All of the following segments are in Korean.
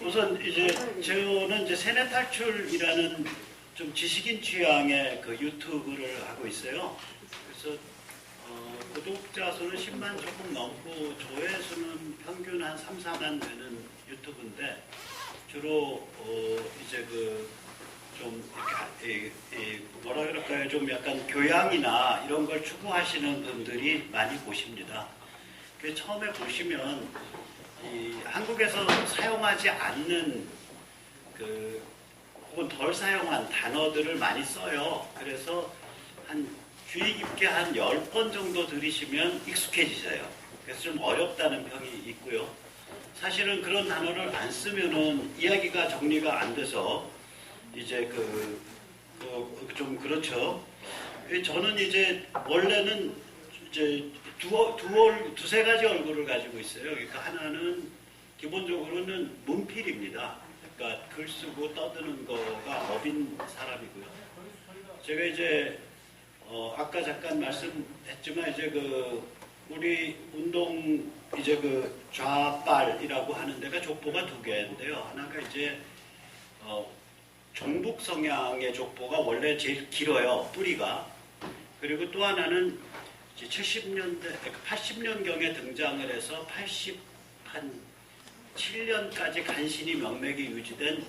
우선 이제 저는 이제 세뇌 탈출이라는 좀 지식인 취향의 그 유튜브를 하고 있어요. 그래서 구독자 수는 10만 조금 넘고 조회수는 평균 한 3, 4만 되는 유튜브인데 주로 이제 좀 뭐라 그럴까요? 좀 약간 교양이나 이런 걸 추구하시는 분들이 많이 보십니다. 그 처음에 보시면 한국에서 사용하지 않는 혹은 덜 사용한 단어들을 많이 써요. 그래서 한 주의 깊게 한 10번 정도 들으시면 익숙해지세요. 그래서 좀 어렵다는 평이 있고요. 사실은 그런 단어를 안 쓰면은 이야기가 정리가 안 돼서 이제 좀 그렇죠. 저는 이제 원래는 이제 두세 가지 얼굴을 가지고 있어요. 그러니까 하나는 기본적으로는 문필입니다. 그러니까 글 쓰고 떠드는 거가 업인 사람이고요. 제가 이제 아까 잠깐 말씀했지만 이제 우리 운동 이제 좌빨이라고 하는 데가 족보가 두 개인데요. 하나가 이제 종북 성향의 족보가 원래 제일 길어요. 뿌리가. 그리고 또 하나는 이제 70년대, 80년경에 등장을 해서 87년까지 간신히 명맥이 유지된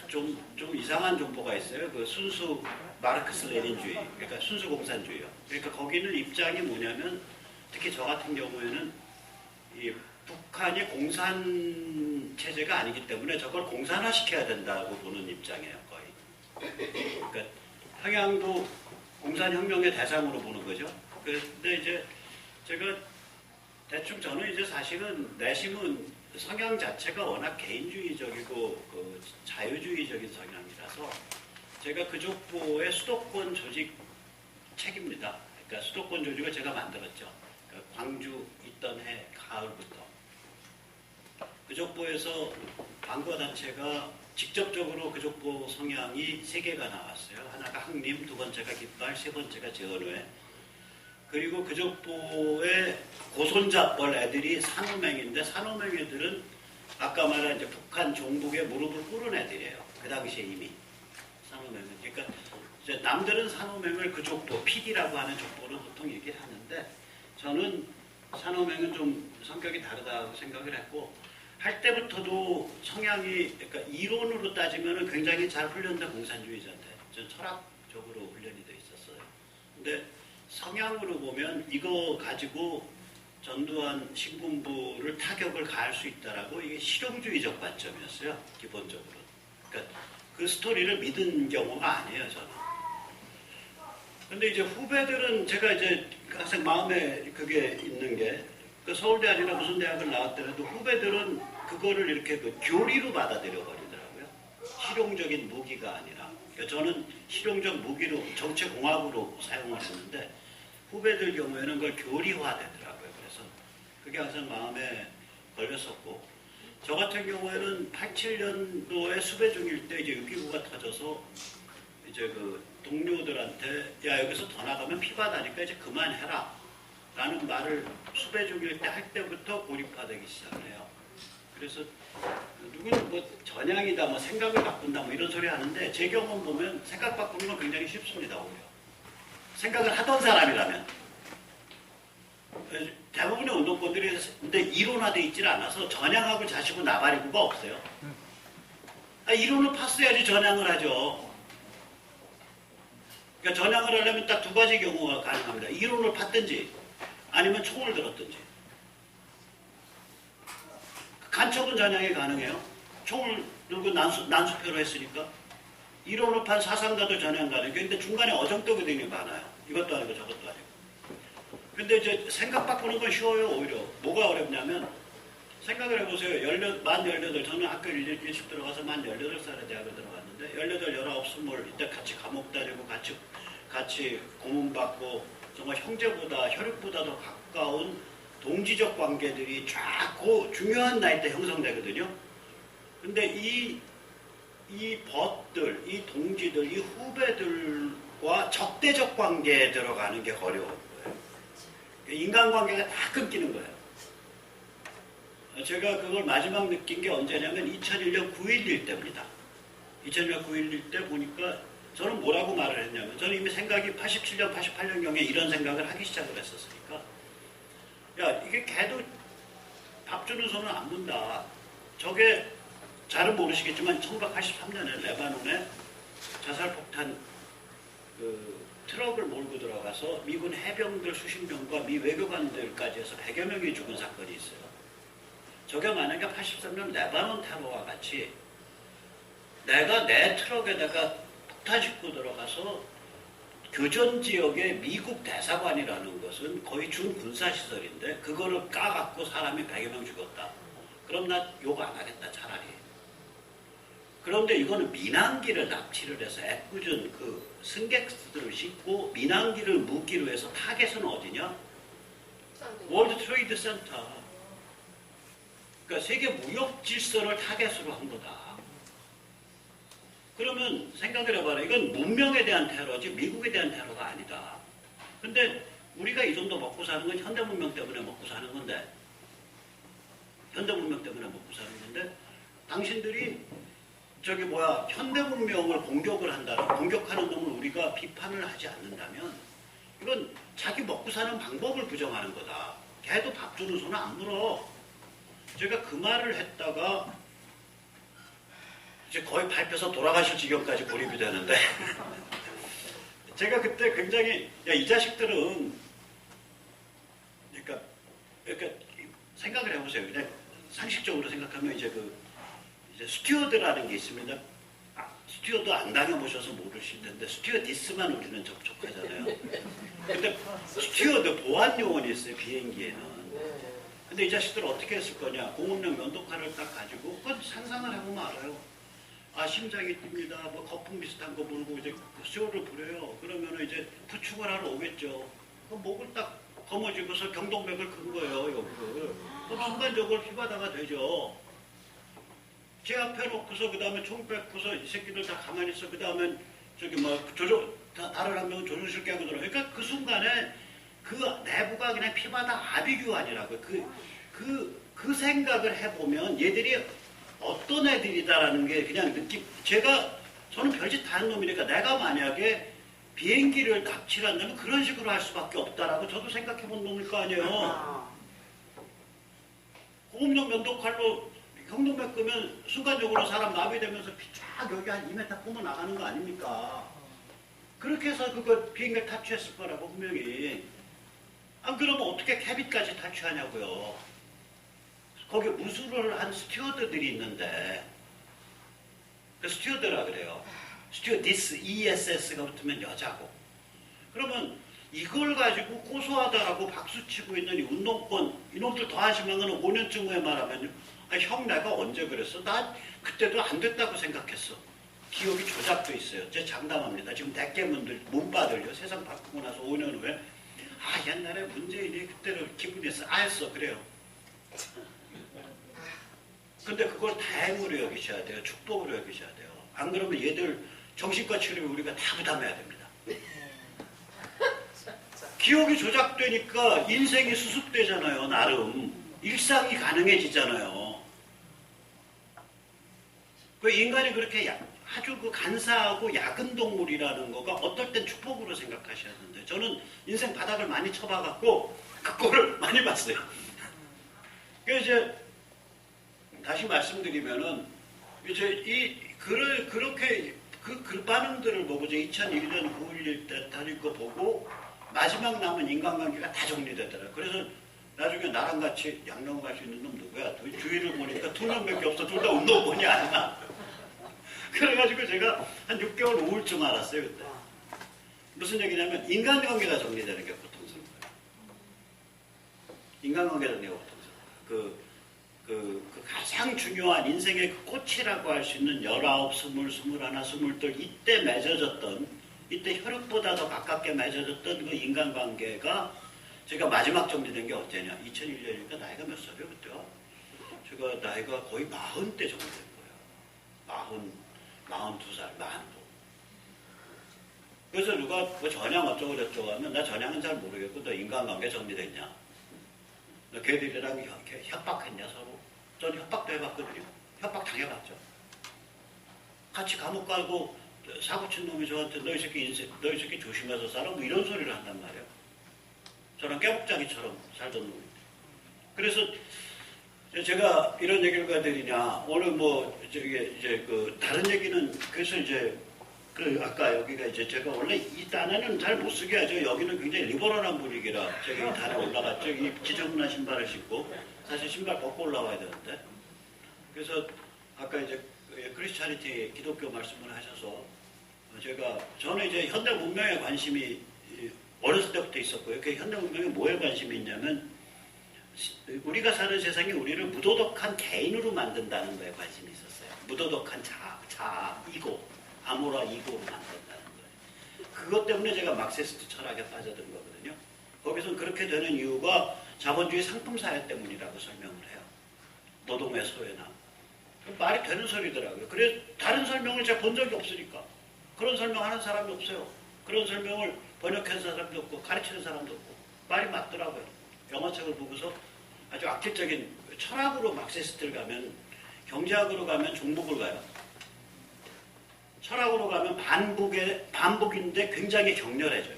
좀 이상한 족보가 있어요. 순수 마르크스 레닌주의, 그러니까 순수 공산주의요. 그러니까 거기는 입장이 뭐냐면 특히 저 같은 경우에는 북한이 공산 체제가 아니기 때문에 저걸 공산화시켜야 된다고 보는 입장이에요, 거의. 그러니까 평양도 공산혁명의 대상으로 보는 거죠. 근데 이제 제가 대충 저는 이제 사실은 내심은 성향 자체가 워낙 개인주의적이고 자유주의적인 성향이라서 제가 그 족보의 수도권 조직 책입니다. 그러니까 수도권 조직을 제가 만들었죠. 그러니까 광주 있던 해 가을부터. 그 족보에서 광고단체가 직접적으로 그 족보 성향이 3개가 나왔어요. 하나가 항림, 두 번째가 깃발, 세 번째가 재헌회. 그리고 그 족보의 고손잡벌 애들이 산호맹인데 산호맹 애들은 아까 말한 이제 북한 종북에 무릎을 꿇은 애들이에요. 그 당시에 이미 산호맹은. 그러니까 이제 남들은 산호맹을 그 족보, PD라고 하는 족보로 보통 얘기를 하는데 저는 산호맹은 좀 성격이 다르다고 생각을 했고 할 때부터도 성향이 그러니까 이론으로 따지면 굉장히 잘 훈련된 공산주의자인데 전 철학적으로 훈련이 돼 있었어요. 근데 성향으로 보면 이거 가지고 전두환 신군부를 타격을 가할 수 있다라고 이게 실용주의적 관점이었어요. 기본적으로. 그러니까 그 스토리를 믿은 경우가 아니에요, 저는. 근데 이제 후배들은 제가 이제 항상 마음에 그게 있는 게 서울대 아니라 무슨 대학을 나왔더라도 후배들은 그거를 이렇게 교리로 받아들여 버리더라고요. 실용적인 무기가 아니라. 그러니까 저는 실용적 무기로 정치공학으로 사용을 했는데 후배들 경우에는 그걸 교리화되더라고요. 그래서 그게 항상 마음에 걸렸었고 저 같은 경우에는 87년도에 수배 중일 때 이제 6.29가 터져서 이제 동료들한테 야 여기서 더 나가면 피바다니까 이제 그만해라 라는 말을 수배 중일 때 할 때부터 고립화되기 시작을 해요. 그래서 누구는 뭐 전향이다 뭐 생각을 바꾼다 뭐 이런 소리 하는데 제 경험 보면 생각 바꾸는 건 굉장히 쉽습니다. 오히려 생각을 하던 사람이라면 대부분의 운동권들이 근데 이론화되어 있질 않아서 전향하고 자시고 나발이고가 없어요. 이론을 팠어야지 전향을 하죠. 그러니까 전향을 하려면 딱 두 가지 경우가 가능합니다. 이론을 팠든지 아니면 총을 들었든지. 간첩은 전향이 가능해요. 총을 들고 난수표로 했으니까. 이론을 판 사상가도 전향 가능해요. 근데 중간에 어정떡이들이 많아요. 이것도 아니고 저것도 아니고. 근데 이제 생각 바꾸는 건 쉬워요, 오히려. 뭐가 어렵냐면, 생각을 해보세요. 만 18, 저는 학교 일찍 들어가서 만 18살에 대학을 들어갔는데, 18, 19, 20, 이때 같이 감옥 다니고, 같이 고문받고, 정말 형제보다, 혈육보다 더 가까운 동지적 관계들이 쫙 중요한 나이 때 형성되거든요. 근데 이 벗들, 이 동지들, 이 후배들과 적대적 관계에 들어가는 게 어려운 거예요. 인간관계가 다 끊기는 거예요. 제가 그걸 마지막 느낀 게 언제냐면 2001년 9.11 때입니다. 2001년 9.11 때 보니까 저는 뭐라고 말을 했냐면 저는 이미 생각이 87년, 88년경에 이런 생각을 하기 시작을 했었으니까 야 이게 걔도 밥 주는 손은 안 문다. 저게 잘은 모르시겠지만 1983년에 레바논에 자살폭탄 트럭을 몰고 들어가서 미군 해병들 수십 명과 미 외교관들까지 해서 100여 명이 죽은 사건이 있어요. 저게 만약에 83년 레바논 테러와 같이 내가 내 트럭에다가 폭탄 싣고 들어가서 교전 지역의 미국 대사관이라는 것은 거의 준군사시설인데 그거를 까갖고 사람이 100여 명 죽었다. 그럼 나 욕 안 하겠다 차라리. 그런데 이거는 민항기를 납치를 해서 애꿎은 그 승객들을 싣고 민항기를 무기로 해서 타겟은 어디냐? 월드 트레이드 센터. 그러니까 세계 무역 질서를 타겟으로 한 거다. 그러면 생각을 해봐라. 이건 문명에 대한 테러지 미국에 대한 테러가 아니다. 근데 우리가 이 정도 먹고 사는 건 현대문명 때문에 먹고 사는 건데 현대문명 때문에 먹고 사는 건데 당신들이 현대문명을 공격을 한다면 공격하는 놈을 우리가 비판을 하지 않는다면 이건 자기 먹고 사는 방법을 부정하는 거다. 걔도 밥 주는 손은 안 물어. 제가 그 말을 했다가 이제 거의 밟혀서 돌아가실 지경까지 고립이 되는데 제가 그때 굉장히 이 자식들은 그러니까 생각을 해보세요. 그냥 상식적으로 생각하면 이제 스튜어드라는 게 있습니다. 스튜어드 안 당해보셔서 모르실 텐데 스튜어디스만 우리는 접촉하잖아요. 근데 스튜어드 보안 요원이 있어요. 비행기에는. 근데 이 자식들 어떻게 했을 거냐. 공업용 면도칼을 딱 가지고 그건 상상을 해보면 알아요. 심장이 뜁니다. 뭐 거품 비슷한 거 물고 이제 스튜어드를 부려요. 그러면은 이제 부축을 하러 오겠죠. 그 목을 딱 거머쥐고서 경동맥을 큰 거예요. 여기를. 그럼 순간적으로 피바다가 되죠. 제 앞에 놓고서 그 다음에 총 뺏고서 이 새끼들 다 가만히 있어. 그 다음에 다른 한 명은 조종실 깨고 들어. 그러니까 그 순간에 그 내부가 그냥 피바다 아비규환이라고. 그 생각을 해보면 얘들이 어떤 애들이다라는 게 그냥 저는 별짓 다 하는 놈이니까 내가 만약에 비행기를 납치를 한다면 그런 식으로 할 수밖에 없다라고 저도 생각해 본 놈일 거 아니에요. 고급용 면도칼로 경동맥 끄면 순간적으로 사람 마비되면서 피 쫙 여기 한 2m 뿜어 나가는 거 아닙니까? 그렇게 해서 그거 비행기를 탈취했을 거라고 분명히. 안 그러면 어떻게 캐빈까지 탈취하냐고요. 거기 무술을 한 스튜어드들이 있는데 그 스튜어드라 그래요. 스튜어디스, ESS가 붙으면 여자고. 그러면 이걸 가지고 고소하다라고 박수치고 있는 이 운동권 이놈들 더 하시면 5년쯤 후에 말하면 형 내가 언제 그랬어? 나 그때도 안 됐다고 생각했어. 기억이 조작돼 있어요. 제 장담합니다. 지금 대깨문들 몸빠들요. 세상 바꾸고 나서 5년 후에 옛날에 문재인이 그때로 기분이 했어. 그래요. 근데 그걸 다행으로 여기셔야 돼요. 축복으로 여기셔야 돼요. 안 그러면 얘들 정신과 치료를 우리가 다 부담해야 됩니다. 기억이 조작되니까 인생이 수습되잖아요. 나름. 일상이 가능해지잖아요. 그 인간이 그렇게 아주 간사하고 야근 동물이라는 거가 어떨 땐 축복으로 생각하셔야 하는데 저는 인생 바닥을 많이 쳐봐갖고 그거를 많이 봤어요. 그래서 이제 다시 말씀드리면은 이제 그렇게 그 반응들을 보고 이제 2001년 9.11 때 다닐 거 보고 마지막 남은 인간관계가 다 정리되더라고요. 그래서 나중에 나랑 같이 양long 갈 수 있는 놈 누구야? 주위를 보니까 두 명밖에 없어. 둘 다 운동권이 아니야. 그래가지고 제가 한 6개월 우울증 알았어요 그때. 무슨 얘기냐면 인간관계가 정리되는 게 고통스러운 거예요. 인간관계 정리가 고통스러운 거예요. 그 가장 중요한 인생의 그 꽃이라고 할 수 있는 19, 20, 21, 22 이때 맺어졌던 이때 혈육보다 더 가깝게 맺어졌던 그 인간관계가 제가 마지막 정리된 게 언제냐? 2001년이니까 나이가 몇 살이에요 그때요? 제가 나이가 거의 40대 정도 된 거예요. 42살, 42. 그래서 누가 뭐 전향 어쩌고 저쩌고 하면 나 전향은 잘 모르겠고 너 인간관계 정리됐냐? 너 걔들이랑 협박했냐 서로? 전 협박도 해봤거든요. 협박 당해봤죠. 같이 감옥 가고 사고 친 놈이 저한테 너 이 새끼 조심해서 살아 뭐 이런 소리를 한단 말이에요. 저랑 깨복자기처럼 살던 놈인데. 그래서 제가 이런 얘기를 왜 드리냐. 오늘 뭐 저기 이제 그 다른 얘기는 그래서 이제 그 아까 여기가 이제 제가 원래 이 단에는 잘 못 쓰게 하죠. 여기는 굉장히 리버럴한 분위기라 제가 이 단에 올라갔죠. 이 지저분한 신발을 신고 사실 신발 벗고 올라와야 되는데. 그래서 아까 이제 크리스찬리티 기독교 말씀을 하셔서 저는 이제 현대 문명에 관심이 어렸을 때부터 있었고요. 그 현대 문명에 뭐에 관심이 있냐면 우리가 사는 세상이 우리를 무도덕한 개인으로 만든다는 거에 관심이 있었어요. 무도덕한 자아, 이고, 아모라 이고로 만든다는 거예요. 그것 때문에 제가 막시스트 철학에 빠져든 거거든요. 거기서는 그렇게 되는 이유가 자본주의 상품사회 때문이라고 설명을 해요. 노동의 소외나. 말이 되는 소리더라고요. 그래서 다른 설명을 제가 본 적이 없으니까. 그런 설명하는 사람이 없어요. 그런 설명을 번역한 사람도 없고 가르치는 사람도 없고 말이 맞더라고요. 영어책을 보고서 아주 악질적인 철학으로 막시스트를 가면 경제학으로 가면 종북을 가요. 철학으로 가면 반복인데 굉장히 격렬해져요.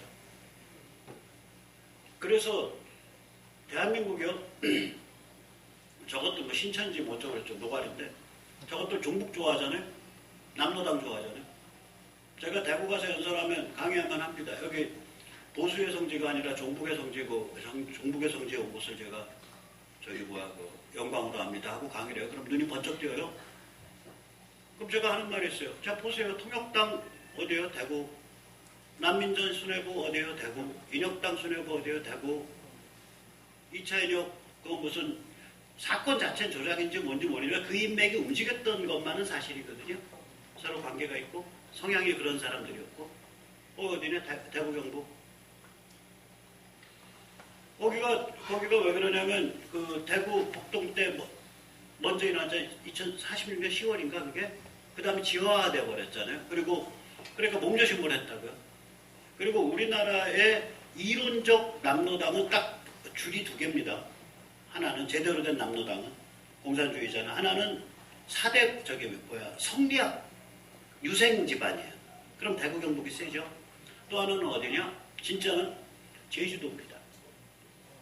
그래서 대한민국이요. 저것도 뭐 신천지 뭐 어쩌고저쩌고 노가리인데 저것도 종북 좋아하잖아요. 남로당 좋아하잖아요. 제가 대구 가서 연설하면 강의하면 합니다. 여기 보수의 성지가 아니라 종북의 성지고 종북의 성지에 온 곳을 제가 영광으로 합니다 하고 강의를 해요. 그럼 눈이 번쩍 띄어요. 그럼 제가 하는 말이 있어요. 자 보세요. 통역당 어디에요? 대구. 난민전 수뇌부 어디에요? 대구. 인혁당 수뇌부 어디에요? 대구. 2차 인혁 그 무슨 사건 자체는 조작인지 뭔지 모르지만 그 인맥이 움직였던 것만은 사실이거든요. 서로 관계가 있고 성향이 그런 사람들이었고 어디냐? 대구 경북. 거기가 왜 그러냐면 그 대구 복동 때 먼저 일어났죠. 2046년 10월인가 그게. 그 다음에 지화돼 버렸잖아요. 그러니까 몸조심을 했다고요. 그리고 우리나라의 이론적 남로당은 딱 줄이 두 개입니다. 하나는 제대로 된 남로당은 공산주의자는 하나는 사대 성리학 유생 집안이에요. 그럼 대구 경북이 세죠. 또 하나는 어디냐? 진짜는 제주도입니다.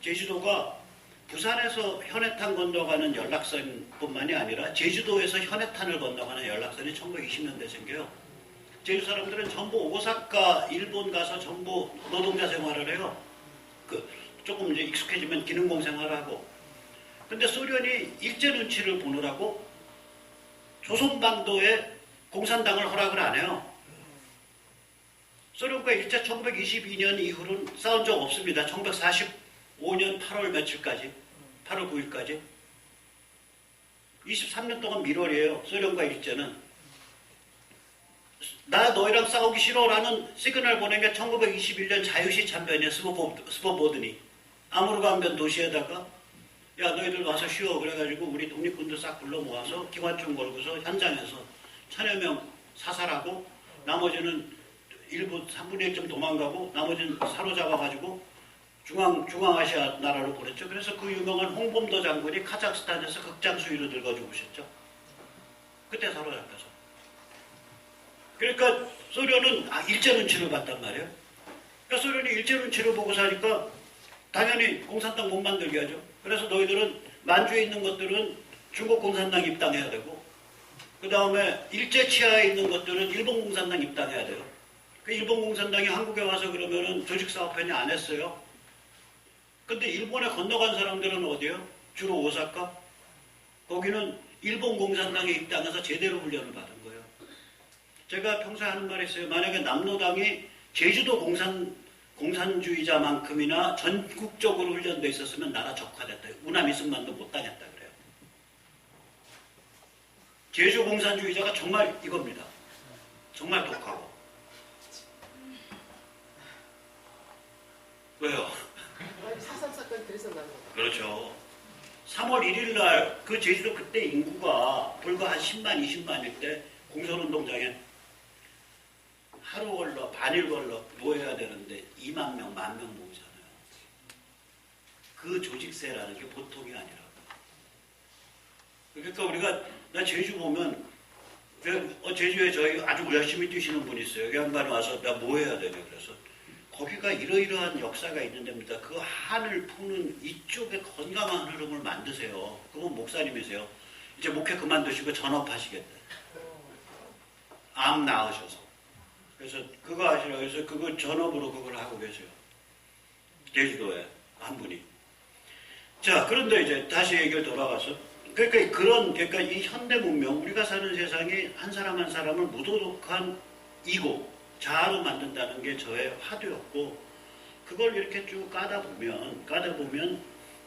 제주도가 부산에서 현해탄 건너가는 연락선뿐만이 아니라 제주도에서 현해탄을 건너가는 연락선이 1920년대 생겨요. 제주 사람들은 전부 오사카 일본 가서 전부 노동자 생활을 해요. 조금 이제 익숙해지면 기능공 생활하고. 근데 소련이 일제 눈치를 보느라고 조선반도에 공산당을 허락을 안 해요. 소련과 일제 1922년 이후로는 싸운 적 없습니다. 1945년 8월 며칠까지, 8월 9일까지. 23년 동안 밀월이에요. 소련과 일제는. 나 너희랑 싸우기 싫어라는 시그널 보낸 게 1921년 자유시 참변이에요. 스포보드니. 아무르간변 도시에다가 야 너희들 와서 쉬어 그래가지고 우리 독립군들 싹 불러 모아서 기관총 걸고서 현장에서 1000여 명 사살하고 나머지는 일부 3분의 1쯤 도망가고 나머지는 사로잡아가지고 중앙아시아 나라로 보냈죠. 그래서 그 유명한 홍범도 장군이 카자흐스탄에서 극장 수위로 늙어 죽으셨죠. 그때 사로잡혀서. 그러니까 소련은 일제 눈치를 봤단 말이에요. 그러니까 소련이 일제 눈치를 보고 사니까 당연히 공산당 못 만들게 하죠. 그래서 너희들은 만주에 있는 것들은 중국 공산당 입당해야 되고 그 다음에 일제 치하에 있는 것들은 일본 공산당 입당해야 돼요. 그 일본 공산당이 한국에 와서 그러면은 조직사업회의 안 했어요. 근데 일본에 건너간 사람들은 어디예요? 주로 오사카? 거기는 일본 공산당에 입당해서 제대로 훈련을 받은 거예요. 제가 평소에 하는 말이 있어요. 만약에 남로당이 제주도 공산주의자만큼이나 전국적으로 훈련돼 있었으면 나라 적화됐다. 우남이승만도 못 당했다 그래요. 제주 공산주의자가 정말 이겁니다. 정말 독하고. 왜요? 사삼사건 그래서 나는 거다. 그렇죠. 3월 1일 날 그 제주도 그때 인구가 불과 한 10만, 20만일 때 공설운동장에 하루 걸러, 반일 걸러 모여야 되는데 2만 명, 1만 명 모이잖아요. 그 조직세라는 게 보통이 아니라고. 그러니까 우리가 나 제주 보면 제주에 저희 아주 열심히 뛰시는 분이 있어요. 그 양반이 와서 나 뭐 해야 되냐 그래서 거기가 이러이러한 역사가 있는 데입니다. 그 한을 푸는 이쪽에 건강한 흐름을 만드세요. 그건 목사님이세요. 이제 목회 그만두시고 전업하시겠다. 암 나으셔서. 그래서 그거 하시라고 해서 그거 전업으로 그걸 하고 계세요. 제주도에 한 분이. 자, 그런데 이제 다시 얘기를 돌아가서 그러니까 이 현대 문명, 우리가 사는 세상이 한 사람 한 사람을 무도덕한 이고, 자아로 만든다는 게 저의 화두였고, 그걸 이렇게 쭉 까다 보면,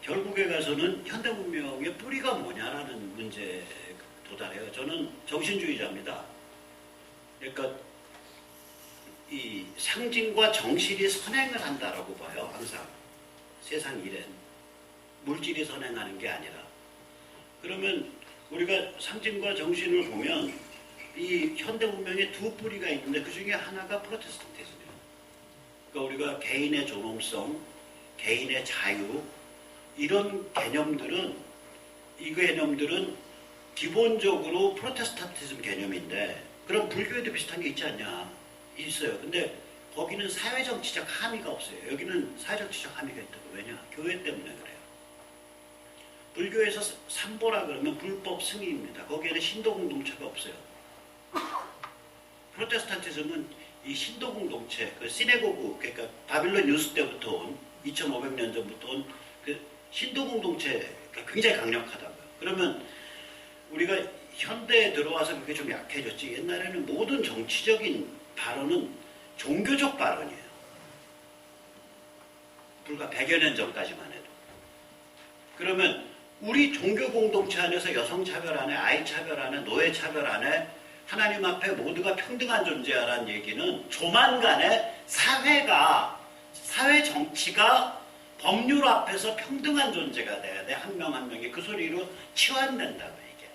결국에 가서는 현대 문명의 뿌리가 뭐냐라는 문제에 도달해요. 저는 정신주의자입니다. 그러니까, 이 상징과 정실이 선행을 한다라고 봐요, 항상. 세상 일엔. 물질이 선행하는 게 아니라. 그러면 우리가 상징과 정신을 보면 이 현대 문명에 두 뿌리가 있는데 그 중에 하나가 프로테스탄티즘이에요. 그러니까 우리가 개인의 존엄성, 개인의 자유 이런 개념들은 기본적으로 프로테스탄티즘 개념인데 그럼 불교에도 비슷한 게 있지 않냐? 있어요. 근데 거기는 사회정치적 함의가 없어요. 여기는 사회정치적 함의가 있다고. 왜냐? 교회 때문에 그래요. 불교에서 삼보라 그러면 불법 승의입니다. 거기에는 신도 공동체가 없어요. 프로테스탄티즘은 이 신도 공동체, 그 시네고그, 그러니까 바빌론 유수 때부터 온 2500년 전부터 온 그 신도 공동체가 굉장히 강력하다고요. 그러면 우리가 현대에 들어와서 그게 좀 약해졌지. 옛날에는 모든 정치적인 발언은 종교적 발언이에요. 불과 100여 년 전까지만 해도. 그러면 우리 종교 공동체 안에서 여성 차별 안에, 아이 차별 안에, 노예 차별 안에 하나님 앞에 모두가 평등한 존재라는 얘기는 조만간에 사회 정치가 법률 앞에서 평등한 존재가 돼야 돼. 한 명 한 명이 그 소리로 치환된다고 이게.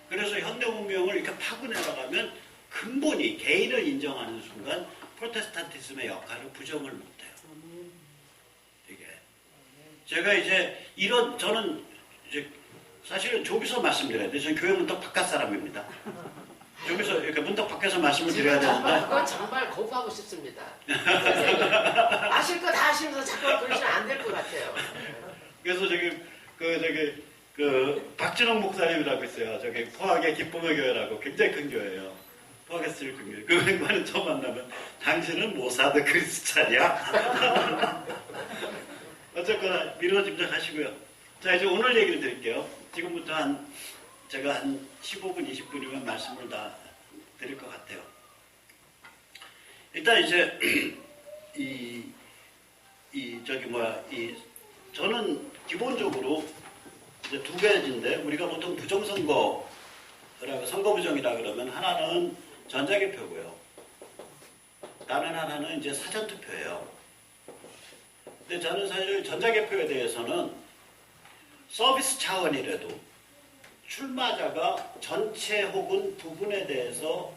그래서 현대 문명을 이렇게 파고 내려가면 근본이 개인을 인정하는 순간 프로테스탄티즘의 역할을 부정을 못해요. 이게. 제가 이제 저는 이제 사실은 저기서 말씀드려야 돼요. 저는 교회 문턱 바깥 사람입니다. 여기서 이렇게 문턱 밖에서 말씀을 드려야 되는데. 그건 정말 거부하고 싶습니다. 선생님, 아실 거 다 아시면서 자꾸 그러시면 안 될 것 같아요. 그래서 박진홍 목사님이라고 있어요. 포항의 기쁨의 교회라고 굉장히 큰 교회예요. 포항에서 제일 큰 교회. 그 횡반을 처음 만나면 당신은 모사드 크리스찬이야? 어쨌거나 미뤄짐작 하시고요. 자, 이제 오늘 얘기를 드릴게요. 지금부터 제가 한 15분, 20분이면 말씀을 다 드릴 것 같아요. 일단 이제, 저는 기본적으로 이제 두 가지인데, 우리가 보통 부정선거라고, 선거부정이라 그러면 하나는 전자개표고요. 다른 하나는 이제 사전투표예요. 근데 저는 사실 전자개표에 대해서는 서비스 차원이라도 출마자가 전체 혹은 부분에 대해서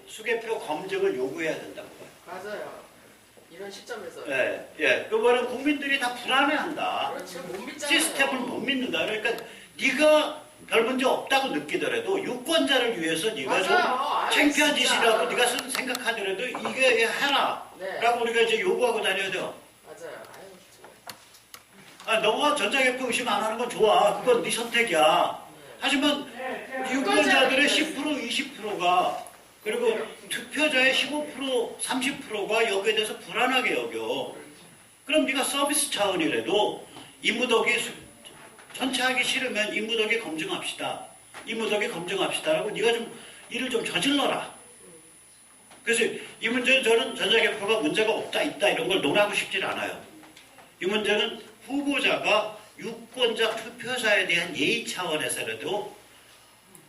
수개표 검증을 요구해야 된다고 봐요. 맞아요. 이런 시점에서. 예. 그거는 국민들이 다 불안해한다. 그렇죠. 못 믿잖아요. 시스템을 못 믿는다. 그러니까 네가 별 문제 없다고 느끼더라도 유권자를 위해서 네가 좀 창피한 짓이라고 네가 생각하더라도 이게 해라. 네. 라고 우리가 이제 요구하고 다녀야 돼요. 맞아요. 너가 전자개표 의심 안 하는 건 좋아. 그건 네 선택이야. 하지만 유권자들의 10%, 20%가 그리고 투표자의 15%, 30%가 여기에 대해서 불안하게 여겨. 그럼 네가 서비스 차원이라도 이무덕이 전체 하기 싫으면 이무덕이 검증합시다. 이무덕이 검증합시다라고 네가 좀 일을 좀 저질러라. 그래서 이 문제는 저는 전자개표가 문제가 없다, 있다 이런 걸 논하고 싶진 않아요. 이 문제는 후보자가 유권자 투표자에 대한 예의 차원에서라도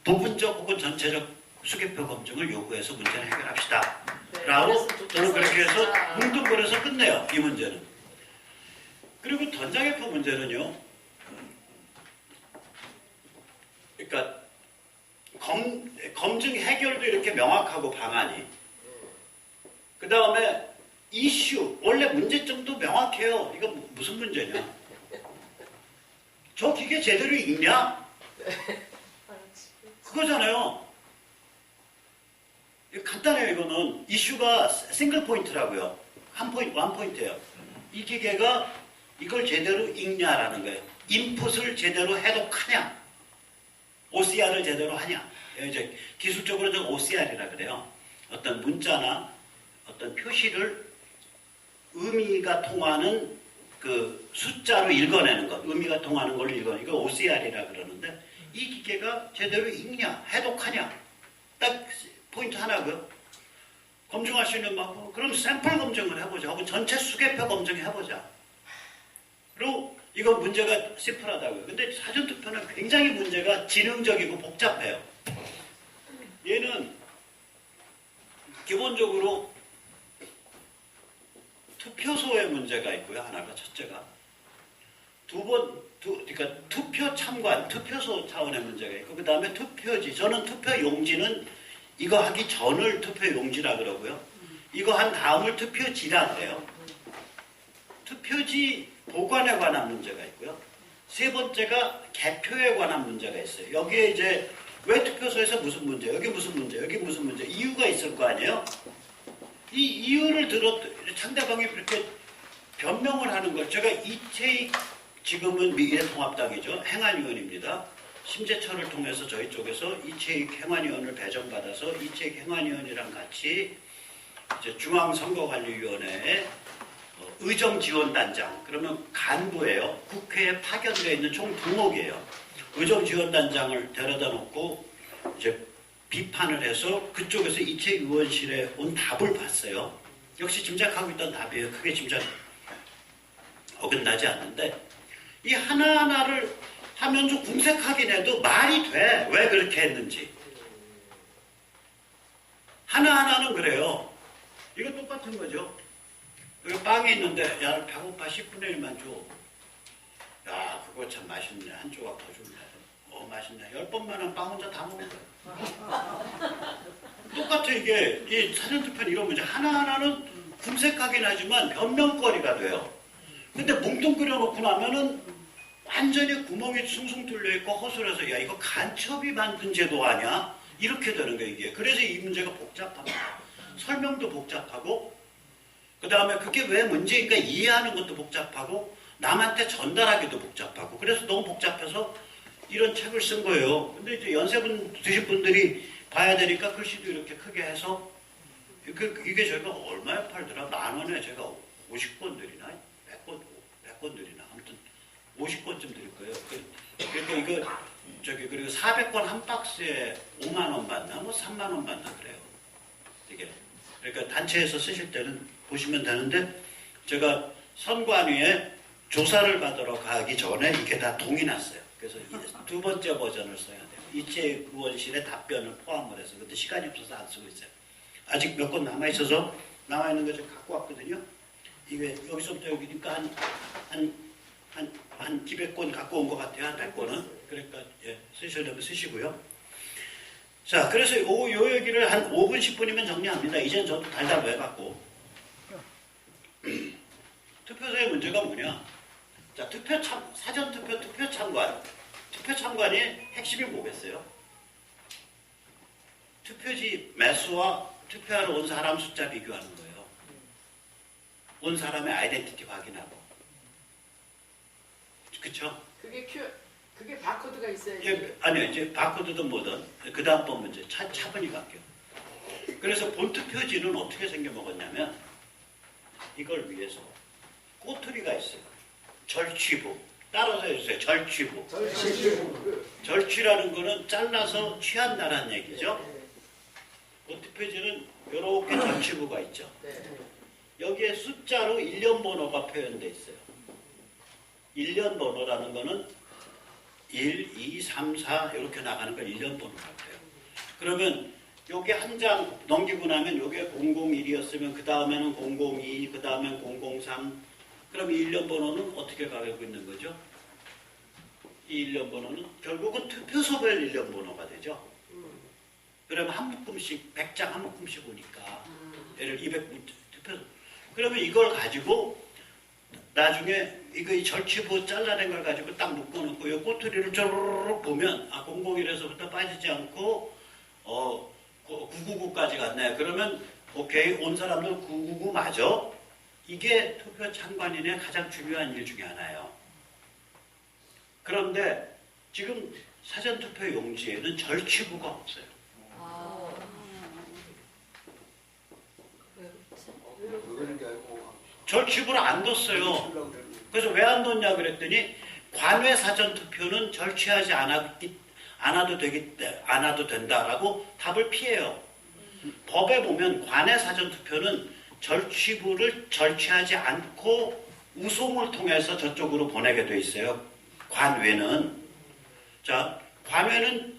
부분적 혹은 전체적 수개표 검증을 요구해서 문제를 해결합시다. 네, 라고 저는 그렇게 해서 진짜. 뭉뚱그려서 끝내요. 이 문제는. 그리고 전자개표 문제는요. 그러니까 검증 해결도 이렇게 명확하고 방안이. 그 다음에 이슈, 원래 문제점도 명확해요. 이거 무슨 문제냐. 저 기계 제대로 읽냐? 그거잖아요. 간단해요. 이거는 이슈가 싱글 포인트라고요. 원 포인트예요. 이 기계가 이걸 제대로 읽냐라는 거예요. 인풋을 제대로 해독하냐, OCR을 제대로 하냐. 이제 기술적으로 좀 OCR이라 그래요. 어떤 문자나 어떤 표시를 의미가 통하는 그 숫자로 읽어내는 것, 의미가 통하는 걸 읽어내는 거 OCR이라 그러는데, 이 기계가 제대로 읽냐, 해독하냐, 딱 포인트 하나고요. 검증할 수 있는 방법, 그럼 샘플 검증을 해보자. 하고 전체 수개표 검증해보자. 그리고 이거 문제가 심플하다고요. 근데 사전투표는 굉장히 문제가 지능적이고 복잡해요. 얘는 기본적으로 투표소에 문제가 있고요. 하나가 첫째가. 그러니까 투표 참관, 투표소 차원의 문제가 있고, 그 다음에 투표지. 저는 투표 용지는 이거 하기 전을 투표 용지라 그러고요. 이거 한 다음을 투표지라 그래요. 투표지 보관에 관한 문제가 있고요. 세 번째가 개표에 관한 문제가 있어요. 여기에 이제 왜 투표소에서 무슨 문제, 여기 무슨 문제, 여기 무슨 문제, 이유가 있을 거 아니에요? 이 이유를 상대방이 그렇게 변명을 하는 걸, 제가 이채익, 지금은 미래통합당이죠. 행안위원입니다. 심재철을 통해서 저희 쪽에서 이채익 행안위원을 배정받아서 이채익 행안위원이랑 같이 이제 중앙선거관리위원회에 의정지원단장, 그러면 간부예요. 국회에 파견되어 있는 총 두목이에요. 의정지원단장을 데려다 놓고 이제 비판을 해서 그쪽에서 이채익 의원실에 온 답을 봤어요. 역시 짐작하고 있던 답이에요. 크게 짐작 어긋나지 않는데, 이 하나하나를 하면 좀 궁색하긴 해도 말이 돼. 왜 그렇게 했는지. 하나하나는 그래요. 이거 똑같은 거죠. 여기 빵이 있는데, 야, 배고파 10분의 1만 줘. 야, 그거 참 맛있네. 한 조각 더 줄래. 맛있네. 10번만 하면 빵 혼자 다 먹을 거야. 똑같아, 이게. 이 사전투표는 이런 문제. 하나하나는 궁색하긴 하지만 변명거리가 돼요. 근데 뭉뚱그려 놓고 나면은 완전히 구멍이 숭숭 뚫려 있고 허술해서, 야, 이거 간첩이 만든 제도 아니야? 이렇게 되는 거예요, 이게. 그래서 이 문제가 복잡합니다. 설명도 복잡하고, 그 다음에 그게 왜 문제인가 이해하는 것도 복잡하고, 남한테 전달하기도 복잡하고, 그래서 너무 복잡해서 이런 책을 쓴 거예요. 근데 이제 연세분 드실 분들이 봐야 되니까 글씨도 이렇게 크게 해서, 이게 저희가 얼마에 팔더라? 10,000원에 제가 50권 드리나? 100권 드리나? 아무튼 50권쯤 드릴 거예요. 그러니까 이거, 그리고 400권 한 박스에 5만원 받나? 뭐 3만원 받나? 그래요. 이게. 그러니까 단체에서 쓰실 때는 보시면 되는데, 제가 선관위에 조사를 받으러 가기 전에 이게 다 동이 났어요. 그래서 두 번째 버전을 써야 돼요. 이채익 의원실의 답변을 포함을 해서. 근데 시간이 없어서 안 쓰고 있어요. 아직 몇 권 남아있어서, 남아있는 거 제가 갖고 왔거든요. 이게 여기서부터 여기니까 한 200권 갖고 온 것 같아요. 한 100권은. 그러니까, 예, 쓰시려면 쓰시고요. 자, 그래서 요 얘기를 한 5분, 10분이면 정리합니다. 이젠 저도 달달 해갖고. 투표소의 문제가 뭐냐? 자, 사전투표 투표참관. 투표참관이 핵심이 뭐겠어요? 투표지 매수와 투표하러 온 사람 숫자 비교하는 거예요. 온 사람의 아이덴티티 확인하고. 그쵸? 그게 바코드가 있어야지. 예, 아니요, 이제 바코드든 뭐든 그 다음번 문제 차분히 갈게요. 그래서 본투표지는 어떻게 생겨먹었냐면, 이걸 위해서 꼬투리가 있어요. 절취부. 따라서 해주세요. 절취부. 절취라는 거는 잘라서 취한다라는 얘기죠. 본투표지는 이렇게 절취부가 있죠. 여기에 숫자로 일련 번호가 표현되어 있어요. 일련 번호라는 거는 1, 2, 3, 4 이렇게 나가는 걸 일련 번호라고 해요. 그러면 요게 한 장 넘기고 나면 요게 001이었으면 그 다음에는 002, 그 다음엔 003. 그럼 이 일련 번호는 어떻게 가고 있는 거죠? 이 일련 번호는 결국은 투표소별 일련 번호가 되죠. 그러면 한 묶음씩 100장 한 묶음씩 오니까 예를 200 투표소. 그러면 이걸 가지고 나중에 이거 이 절치부 잘라낸 걸 가지고 딱 묶어놓고 이 꼬투리를 쪼르륵 보면 001에서부터 빠지지 않고 999까지 갔네. 그러면 오케이, 온 사람들 999 맞아? 이게 투표 참관인의 가장 중요한 일 중에 하나예요. 그런데 지금 사전투표 용지에는 절치부가 없어요. 절치부를 안 뒀어요. 그래서 왜 안 뒀냐 그랬더니 관외 사전투표는 절취하지 않아도 된다라고 답을 피해요. 법에 보면 관외 사전투표는 절취부를 절취하지 않고 우송을 통해서 저쪽으로 보내게 돼 있어요. 관외는. 자, 관외는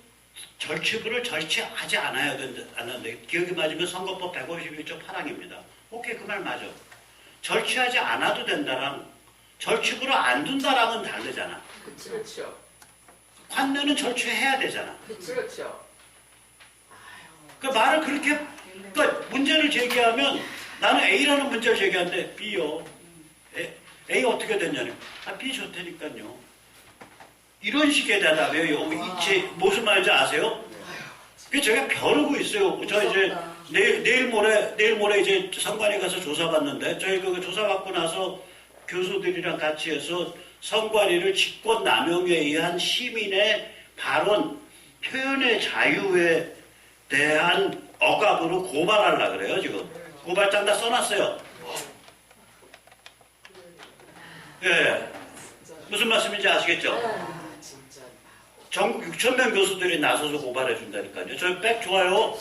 절취부를 절취하지 않아야 되는데 기억이 맞으면 선거법 151조 8항입니다. 오케이, 그 말 맞아. 절취하지 않아도 된다랑 절취부를 안 둔다랑은 다르잖아. 그렇죠. 관내는 절취해야 되잖아. 그렇죠. 그 말을 그렇게, 그러니까 문제를 제기하면 나는 A라는 문제를 제기하는데 B요. A 어떻게 됐냐니. B 좋다니까요. 이런 식의 대답이에요. 무슨 말인지 아세요? 그 제가 벼르고 있어요. 저 이제 내일 모레 이제 선관위 가서 조사받는데 저희 그 조사받고 나서 교수들이랑 같이 해서 선관위를 직권남용에 의한 시민의 발언, 표현의 자유에 대한 억압으로 고발하려고 그래요, 지금. 고발장 다 써놨어요. 예. 무슨 말씀인지 아시겠죠? 전국 6,000명 교수들이 나서서 고발해 준다니까요. 저희 백 좋아요.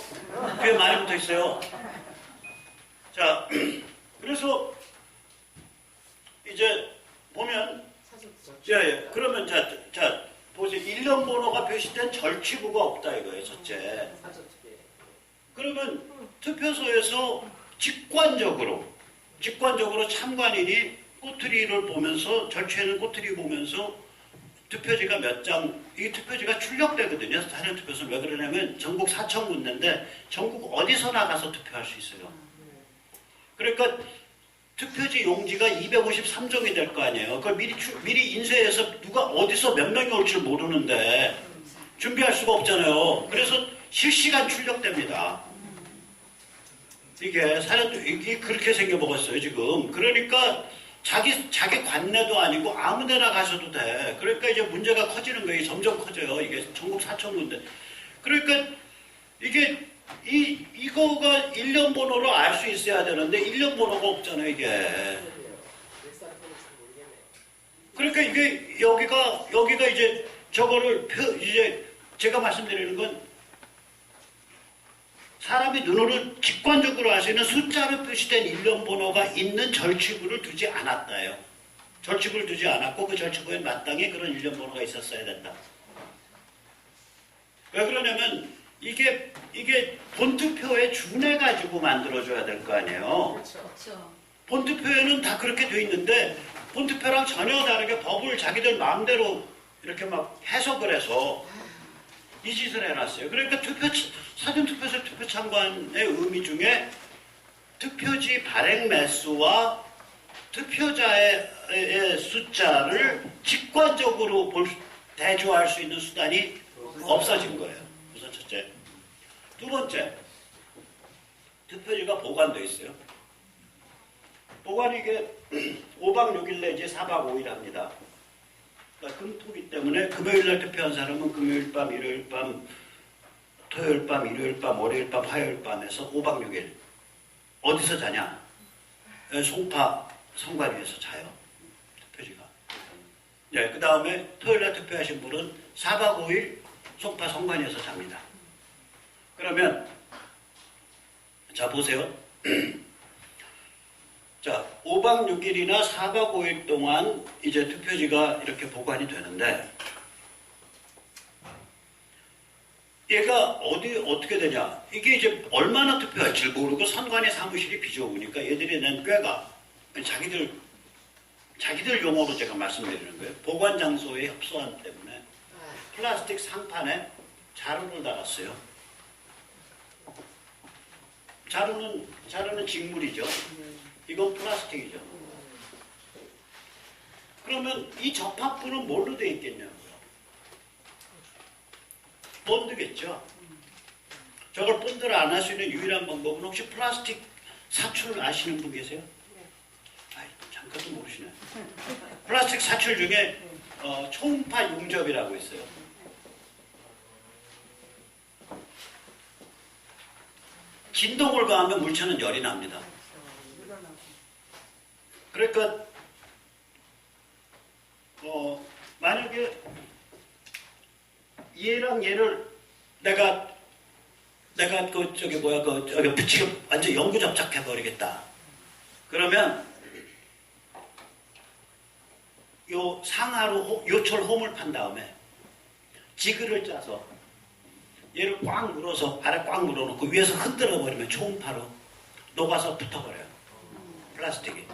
뒤에 많이 붙어 있어요. 자, 그래서 이제 보면, 예. 그러면 자, 보세요. 일련 번호가 표시된 절취부가 없다 이거예요, 첫째. 그러면 투표소에서 직관적으로 참관인이 꼬투리를 보면서, 절취하는 꼬투리 보면서 투표지가 몇 장, 이게 투표지가 출력되거든요. 사전투표소. 왜 그러냐면 전국 4,000군데인데 전국 어디서 나가서 투표할 수 있어요. 그러니까 투표지 용지가 253종이 될 거 아니에요. 그걸 미리 인쇄해서 누가 어디서 몇 명이 올지 모르는데 준비할 수가 없잖아요. 그래서 실시간 출력됩니다. 이게 그렇게 생겨먹었어요, 지금. 그러니까 자기 관내도 아니고 아무 데나 가셔도 돼. 그러니까 이제 문제가 커지는 거예요. 점점 커져요. 이게 전국 4,000군데. 그러니까 이거가 일련 번호로 알 수 있어야 되는데 일련 번호가 없잖아요, 이게. 그러니까 이게 여기가 이제 저거를 이제 제가 말씀드리는 건 사람이 눈으로 직관적으로 알 수 있는 숫자로 표시된 일련 번호가 있는 절취부를 두지 않았다요. 절취부를 두지 않았고 그 절취부에 마땅히 그런 일련 번호가 있었어야 된다. 왜 그러냐면 이게 본투표에 준해가지고 만들어줘야 될 거 아니에요. 그렇죠. 본투표에는 다 그렇게 돼 있는데 본투표랑 전혀 다르게 법을 자기들 마음대로 이렇게 막 해석을 해서 이 짓을 해놨어요. 그러니까 사전투표소 투표참관의 의미 중에 투표지 발행 매수와 투표자의 숫자를 직관적으로 대조할 수 있는 수단이 없어진 거예요. 우선 첫째. 두 번째, 투표지가 보관되어 있어요. 보관이 이게 5박 6일 내지 4박 5일 합니다. 그러니까 금토기 때문에 금요일날 투표한 사람은 금요일 밤, 일요일 밤, 토요일 밤, 일요일 밤, 월요일 밤, 화요일 밤에서 5박 6일 어디서 자냐? 송파 선관위에서 자요. 투표지가. 네, 그 다음에 토요일날 투표하신 분은 4박 5일 송파 선관위에서 잡니다. 그러면 자 보세요. 자, 5박 6일이나 4박 5일 동안 이제 투표지가 이렇게 보관이 되는데 얘가 어떻게 되냐. 이게 이제 얼마나 투표할지 모르고 선관위 사무실이 비좁으니까 얘들이 낸 꾀가 자기들 용어로 제가 말씀드리는 거예요. 보관 장소의 협소함 때문에 플라스틱 상판에 자루를 달았어요. 자루는 직물이죠. 이건 플라스틱이죠. 그러면 이 접합부는 뭘로 되어 있겠냐고요? 본드겠죠. 저걸 본드를 안 할 수 있는 유일한 방법은 혹시 플라스틱 사출 아시는 분 계세요? 아이, 잠깐도 모르시네. 플라스틱 사출 중에 초음파 용접이라고 있어요. 진동을 가하면 물체는 열이 납니다. 그러니까 만약에 얘랑 얘를 내가 저기 붙이고 완전 영구 접착해 버리겠다. 그러면 요 상하로 요철 홈을 판 다음에 지그를 짜서 얘를 꽉 물어서 아래 꽉 물어놓고 위에서 흔들어 버리면 초음파로 녹아서 붙어버려요. 플라스틱이.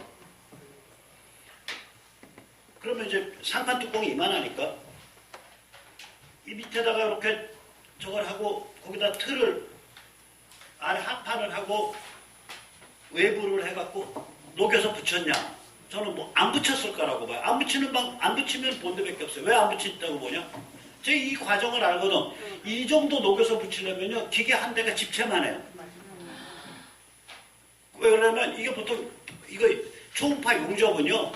그러면 이제 상판 뚜껑이 이만하니까 이 밑에다가 이렇게 저걸 하고 거기다 틀을 아래 합판을 하고 외부를 해갖고 녹여서 붙였냐? 저는 뭐 안 붙였을 거라고 봐요. 안 붙이면 본드밖에 없어요. 왜 안 붙였다고 보냐? 제가 이 과정을 알거든. 이 정도 녹여서 붙이려면요 기계 한 대가 집채만 해요. 왜 그러냐면 이게 보통 이거 초음파 용접은요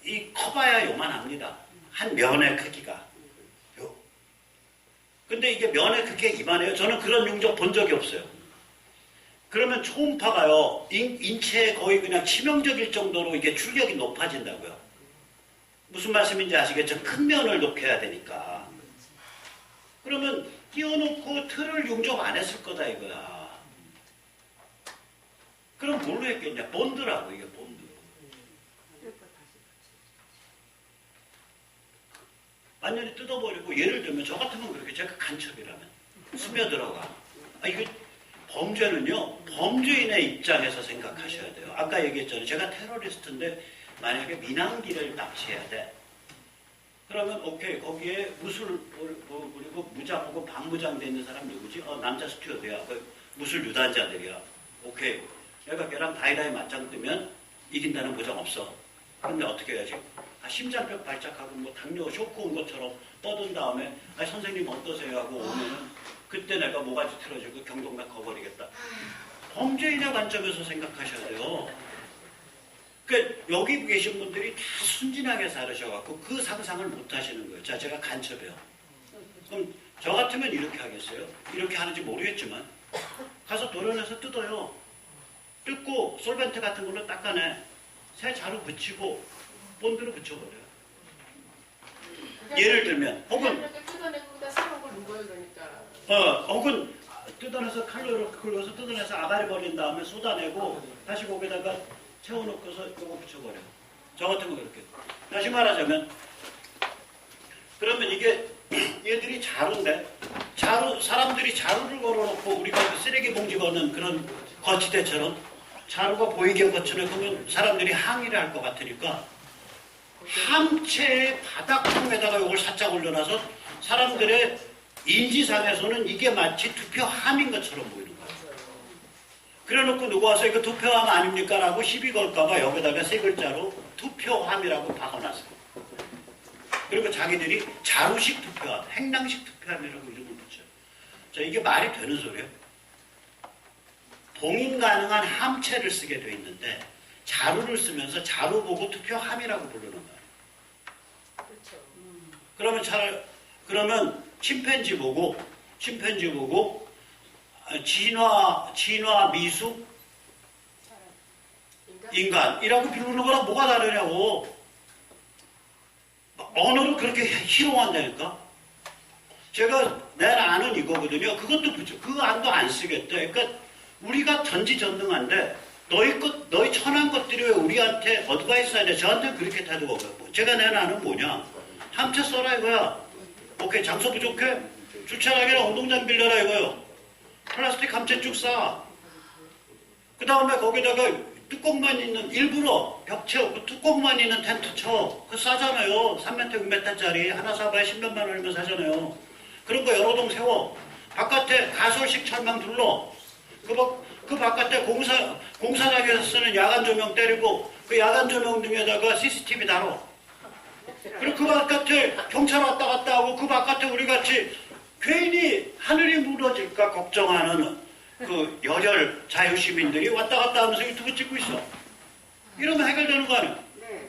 이 커봐야 요만합니다. 한 면의 크기가. 근데 이게 면의 크기가 이만해요. 저는 그런 용접 본 적이 없어요. 그러면 초음파가요, 인체에 거의 그냥 치명적일 정도로 이게 출력이 높아진다고요. 무슨 말씀인지 아시겠죠? 큰 면을 높여야 되니까. 그러면 띄워놓고 틀을 용접 안 했을 거다 이거야. 그럼 뭘로 했겠냐? 본드라고, 이게 본드. 완전히 뜯어버리고 예를 들면 저 같으면 그렇게 제가 간첩이라면 스며들어가. 이게 범죄는요 범죄인의 입장에서 생각하셔야 돼요. 아까 얘기했잖아요. 제가 테러리스트인데 만약에 민항기를 납치해야 돼. 그러면 오케이 거기에 무술 그리고 무장하고 반무장돼 있는 사람 누구지? 남자 스튜어드야. 무술 유단자들이야. 오케이 내가 걔랑 다이다이 맞짱 뜨면 이긴다는 보장 없어. 근데 어떻게 해야지? 심장벽 발작하고 뭐 당뇨 쇼크 온 것처럼 뻗은 다음에 선생님 어떠세요 하고 오면은 그때 내가 모가지 틀어지고 경동맥 거버리겠다. 범죄인의 관점에서 생각하셔야 돼요. 그러니까 여기 계신 분들이 다 순진하게 살으셔갖고 그 상상을 못 하시는 거예요. 자, 제가 간첩이에요. 그럼 저 같으면 이렇게 하겠어요? 이렇게 하는지 모르겠지만 가서 도련해서 뜯어요. 뜯고 솔벤트 같은 걸로 닦아내. 새 자루 붙이고 본드로 붙여버려요. 예를 들면 혹은 이렇게 뜯어내고 사는 걸 누가요 그러니까. 혹은 뜯어내서 칼로 이렇게 긁어서 뜯어내서 아가리 버린 다음에 쏟아내고 다시 거기다가 채워놓고서 이거 붙여버려요. 저 같은 거 그렇게. 다시 말하자면 그러면 이게 얘들이 자루인데 사람들이 자루를 걸어놓고 우리가 그 쓰레기 봉지 거는 그런 거치대처럼 자루가 보이게 거쳐놓으면 사람들이 항의를 할 것 같으니까 함체의 바닥통에다가 이걸 살짝 올려놔서 사람들의 인지상에서는 이게 마치 투표함인 것처럼 보이는 거예요. 그래놓고 누구 와서 이거 투표함 아닙니까? 라고 시비 걸까봐 여기다가 세 글자로 투표함이라고 박아놨어요. 그리고 자기들이 자루식 투표함, 행랑식 투표함이라고 이름을 붙여요. 자, 이게 말이 되는 소리예요? 봉인 가능한 함체를 쓰게 돼 있는데 자루를 쓰면서 자루 보고 투표함이라고 부르는 거예요. 그렇죠. 그러면 침팬지 보고 진화 미숙 인간이라고 부르는 거랑 뭐가 다르냐고. 언어를 그렇게 희롱한다니까. 내가 아는 이거거든요. 그것도 붙여. 그 안도 안 쓰겠대. 그러니까 우리가 전지전능한데 너희 천한 것들이 왜 우리한테 어드바이스 하냐. 저한테 그렇게 태도가 없고. 제가 내는 뭐냐. 함체 써라 이거야. 오케이, 장소 부족해? 주차장이나 운동장 빌려라 이거요. 플라스틱 함체 쭉 싸. 그 다음에 거기다가 뚜껑만 있는, 일부러 벽 채우고 뚜껑만 있는 텐트 쳐. 그거 싸잖아요. 3m, 6m짜리. 하나 사봐야 10몇만 원이면 사잖아요. 그런 거 여러 동 세워. 바깥에 가솔식 철망 둘러. 그 바깥에 공사장에서 쓰는 야간 조명 때리고 그 야간 조명 등에다가 CCTV 달어. 그리고 그 바깥에 경찰 왔다 갔다 하고 그 바깥에 우리 같이 괜히 하늘이 무너질까 걱정하는 그 열혈 자유시민들이 왔다 갔다 하면서 유튜브 찍고 있어. 이러면 해결되는 거 아니야? 네.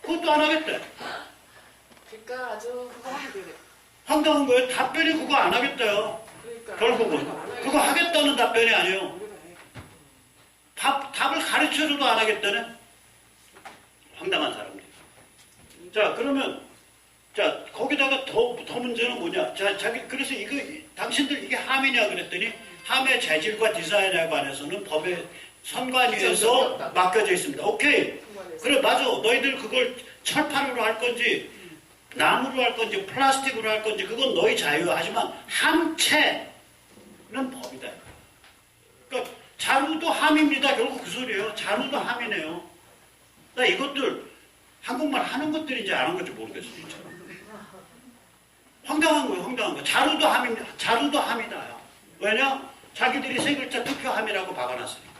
그것도 안 하겠대. 그러니까 아주 그거 해야 되겠다. 황당한 거예요. 답변이 그거 안 하겠대요. 그러니까 결국은. 그거 하겠다는 답변이 아니에요. 답을 가르쳐줘도 안 하겠다네. 황당한 사람들. 자, 그러면, 자, 거기다가 더 문제는 뭐냐. 자, 그래서 이거, 당신들 이게 함이냐 그랬더니, 함의 재질과 디자인에 관해서는 법의 선관위에서 맡겨져 있습니다. 오케이. 그래, 맞아. 너희들 그걸 철판으로 할 건지, 나무로 할 건지, 플라스틱으로 할 건지, 그건 너희 자유. 하지만, 함체는 법이다. 그러니까, 자루도 함입니다. 결국 그 소리예요. 자루도 함이네요. 나 이것들, 한국말 하는 것들인지 안 하는 건지 모르겠어요. 진짜. 황당한 거예요. 황당한 거. 자루도 함입니다. 자루도 함이다. 왜냐? 자기들이 세 글자 투표함이라고 박아놨으니까.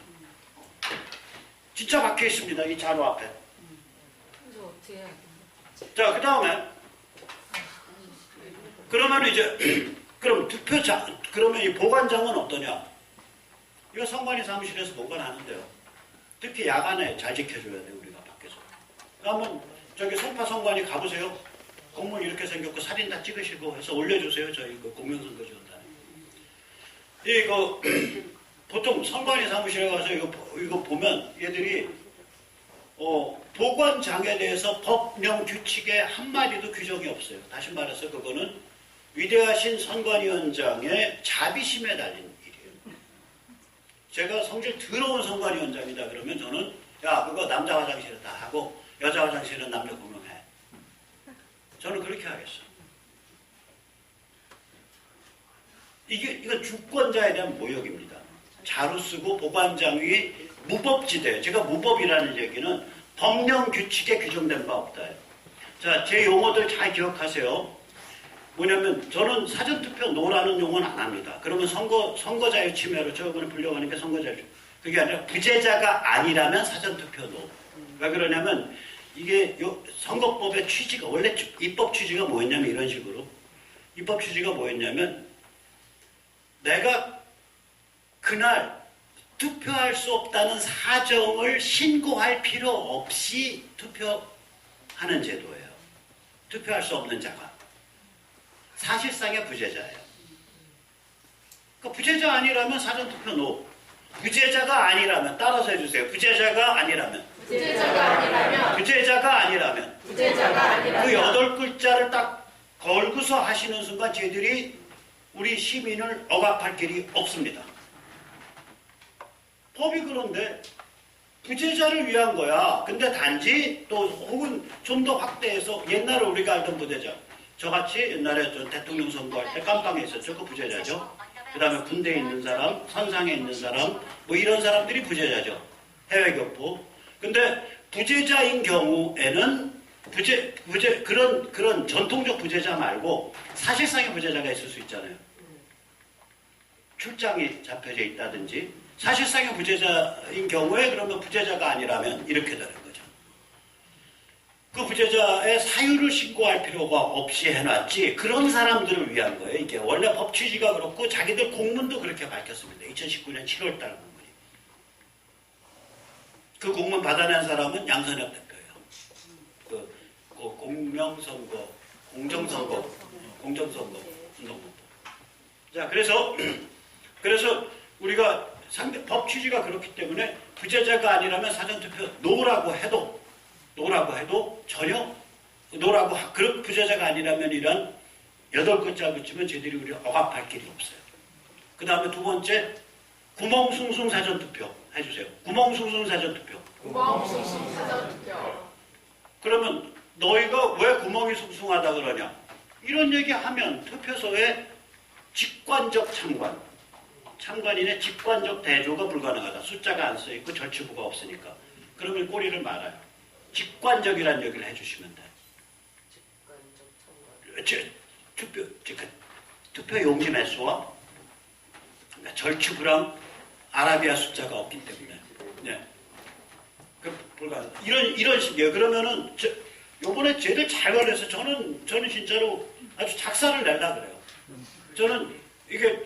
진짜 박혀 있습니다. 이 자루 앞에. 그래서 어떻게 해야 자, 그 다음에 그러면 이제 그럼 그러면 이 보관장은 어떠냐? 이거 선관위 사무실에서 보관하는데요. 특히 야간에 잘 지켜줘야 돼요. 우리가 밖에서. 한번 저기 송파 선관위 가보세요. 공문 이렇게 생겼고 사진 다 찍으시고 해서 올려주세요. 저희 그 공명선거지원단에. 이거 보통 선관위 사무실에 가서 이거 보면 얘들이 보관장에 대해서 법령 규칙에 한마디도 규정이 없어요. 다시 말해서 그거는 위대하신 선관위원장의 자비심에 달린 일이에요. 제가 성질 더러운 선관위원장이다 그러면 저는 야 그거 남자 화장실에 다 하고 여자 화장실은 남녀 공용해. 저는 그렇게 하겠어. 이건 주권자에 대한 모욕입니다. 자루 쓰고 보관장이 무법지대. 제가 무법이라는 얘기는 법령 규칙에 규정된 바 없다. 자, 제 용어들 잘 기억하세요. 뭐냐면 저는 사전투표 노라는 용어는 안 합니다. 그러면 선거자유 침해로 저번에 불려가는 게 선거자유 침해. 그게 아니라 부재자가 아니라면 사전투표 노. 왜 그러냐면 이게 선거법의 취지가 원래 입법 취지가 뭐였냐면 이런 식으로 입법 취지가 뭐였냐면 내가 그날 투표할 수 없다는 사정을 신고할 필요 없이 투표하는 제도예요. 투표할 수 없는 자가 사실상의 부재자예요. 그러니까 부재자 아니라면 사전투표 노. 부재자가 아니라면 따라서 해주세요. 부재자가 아니라면 그 8글자를 딱 걸고서 하시는 순간 저희들이 우리 시민을 억압할 길이 없습니다. 법이 그런데 부재자를 위한 거야. 근데 단지 또 혹은 좀 더 확대해서 옛날에 우리가 알던 부재자 저같이 옛날에 저 대통령 선거할 때 깜빵에 있었죠. 그 부재자죠. 그 다음에 군대에 있는 사람, 선상에 있는 사람 뭐 이런 사람들이 부재자죠. 해외 교포. 근데 부재자인 경우에는 그런 전통적 부재자 말고 사실상의 부재자가 있을 수 있잖아요. 출장이 잡혀져 있다든지 사실상의 부재자인 경우에 그러면 부재자가 아니라면 이렇게 되는 거죠. 그 부재자의 사유를 신고할 필요가 없이 해놨지 그런 사람들을 위한 거예요. 이게 원래 법 취지가 그렇고 자기들 공문도 그렇게 밝혔습니다. 2019년 7월달 공문이. 그 공문 받아낸 사람은 양선엽 대표예요. 그 공명선거, 공정선거 운동본부. 자, 그래서 우리가 법 취지가 그렇기 때문에 부재자가 아니라면 사전투표 노라고 해도 전혀 그런 부재자가 아니라면 이런 8글자 붙이면 저희들이 우리 억압할 길이 없어요. 그 다음에 두 번째 구멍숭숭 사전투표 해주세요. 구멍숭숭 사전투표. 그러면 너희가 왜 구멍이 숭숭하다 그러냐? 이런 얘기하면 투표소에 직관적 참관인의 직관적 대조가 불가능하다. 숫자가 안 써있고 절취부가 없으니까. 그러면 꼬리를 말아요. 직관적이라는 얘기를 해주시면 돼요. 투표 용지 매수와 그러니까 절취부랑 아라비아 숫자가 없기 때문에. 네. 이런 식이에요. 그러면은 요번에 죄를 잘 걸려서 저는 진짜로 아주 작사를 내려 그래요. 저는 이게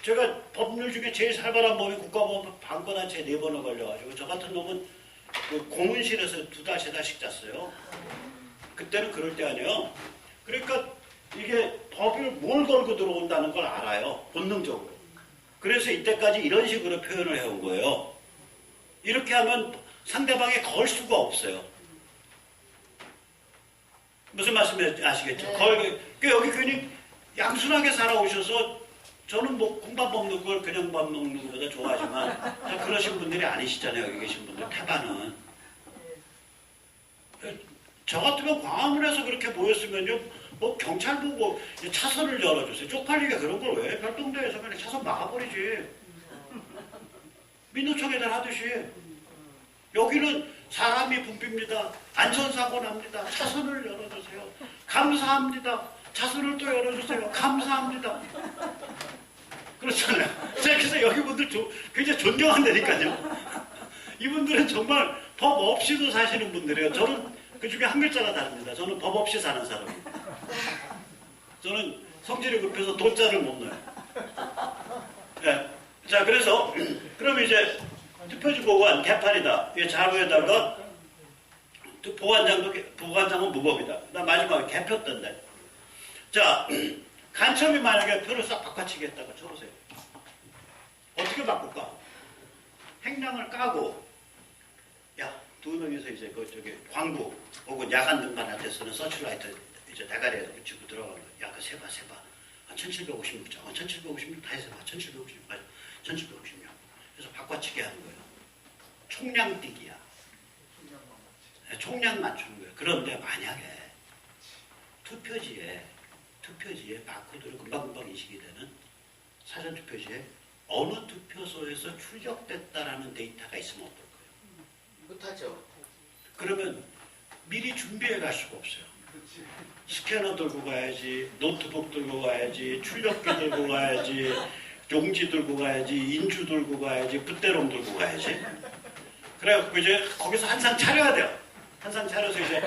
제가 법률 중에 제일 살벌한 법이 국가보안법 방권한 죄 4번을 걸려가지고 저 같은 놈은 그 고문실에서 2달, 3달씩 잤어요. 그때는 그럴 때 아니에요. 그러니까 이게 법을 뭘 걸고 들어온다는 걸 알아요. 본능적으로. 그래서 이때까지 이런 식으로 표현을 해온 거예요. 이렇게 하면 상대방이 걸 수가 없어요. 무슨 말씀인지 아시겠죠? 네. 여기 괜히 양순하게 살아오셔서 저는 뭐 콩밥 먹는 걸 그냥 밥 먹는 것보다 좋아하지만 그러신 분들이 아니시잖아요. 여기 계신 분들 태반은. 저 같으면 광화문에서 그렇게 모였으면요. 뭐 경찰 보고 차선을 열어주세요. 쪽팔리게 그런 걸 왜 별동대에서 그냥 차선 막아버리지. 민노총회들 하듯이. 여기는 사람이 붐빕니다. 안전사고 납니다. 차선을 열어주세요. 감사합니다. 차선을 또 열어주세요. 감사합니다. 그렇잖아요. 그래서 여기 분들 굉장히 존경한다니까요. 이분들은 정말 법 없이도 사시는 분들이에요. 저는 그 중에 한 글자가 다릅니다. 저는 법 없이 사는 사람입니다. 저는 성질이 급해서 도자를 못 넣어요. 네. 자, 그래서 그럼 이제 투표지 보관 개판이다. 이 자료에다가 보관장은 무법이다. 나 마지막에 개표 뜬대. 자, 간첩이 만약에 표를 싹 바꿔치기 했다고 쳐보세요. 어떻게 바꿀까? 행랑을 까고, 야, 2명이서 이제 저기 광부 혹은 야간 등반할 때 쓰는 서치라이트 이제 대가리에 붙이고 들어가면, 야, 그 세봐. 1756장, 1756 다 해서 봐. 1756, 맞아. 1756. 그래서 바꿔치기 하는 거예요. 총량 뛰기야. 총량 맞추는 거예요. 그런데 만약에 투표지에 바코드로 금방금방 인식이 되는 사전투표지에 어느 투표소에서 출력됐다라는 데이터가 있으면 어떨 거예요? 못하죠. 그러면 미리 준비해 갈 수가 없어요. 스캐너 들고 가야지, 노트북 들고 가야지, 출력기 들고 가야지, 용지 들고 가야지, 인주 들고 가야지, 붓대롱 들고 가야지. 그래갖고 이제 거기서 한상 차려야 돼요. 한상 차려서 이제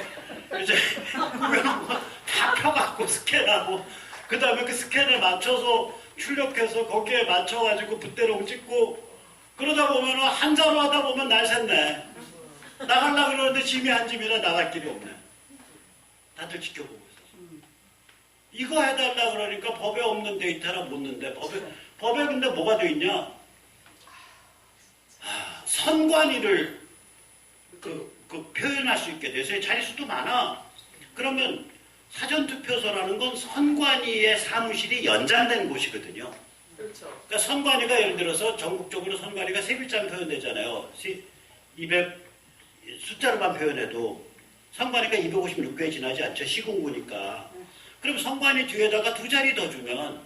구별한 거 다 펴갖고 스캔하고 그 다음에 그 스캔에 맞춰서 출력해서 거기에 맞춰가지고 붓대롱 찍고 그러다 보면은 한자로 하다 보면 날 샜네. 나가려고 그러는데 짐이 한 짐이라 나갈 길이 없네. 다들 지켜보고 있어서. 이거 해달라 그러니까 법에 없는 데이터라 묻는데 법에 근데 뭐가 돼 있냐? 선관위를 표현할 수 있게 돼서 자릿수도 많아. 그러면 사전투표소라는 건 선관위의 사무실이 연장된 곳이거든요. 그렇죠. 그러니까 선관위가 예를 들어서 전국적으로 선관위가 세 글자만 표현되잖아요. 200 숫자로만 표현해도 선관위가 256개 지나지 않죠. 시공구니까. 그럼 선관위 뒤에다가 2자리 더 주면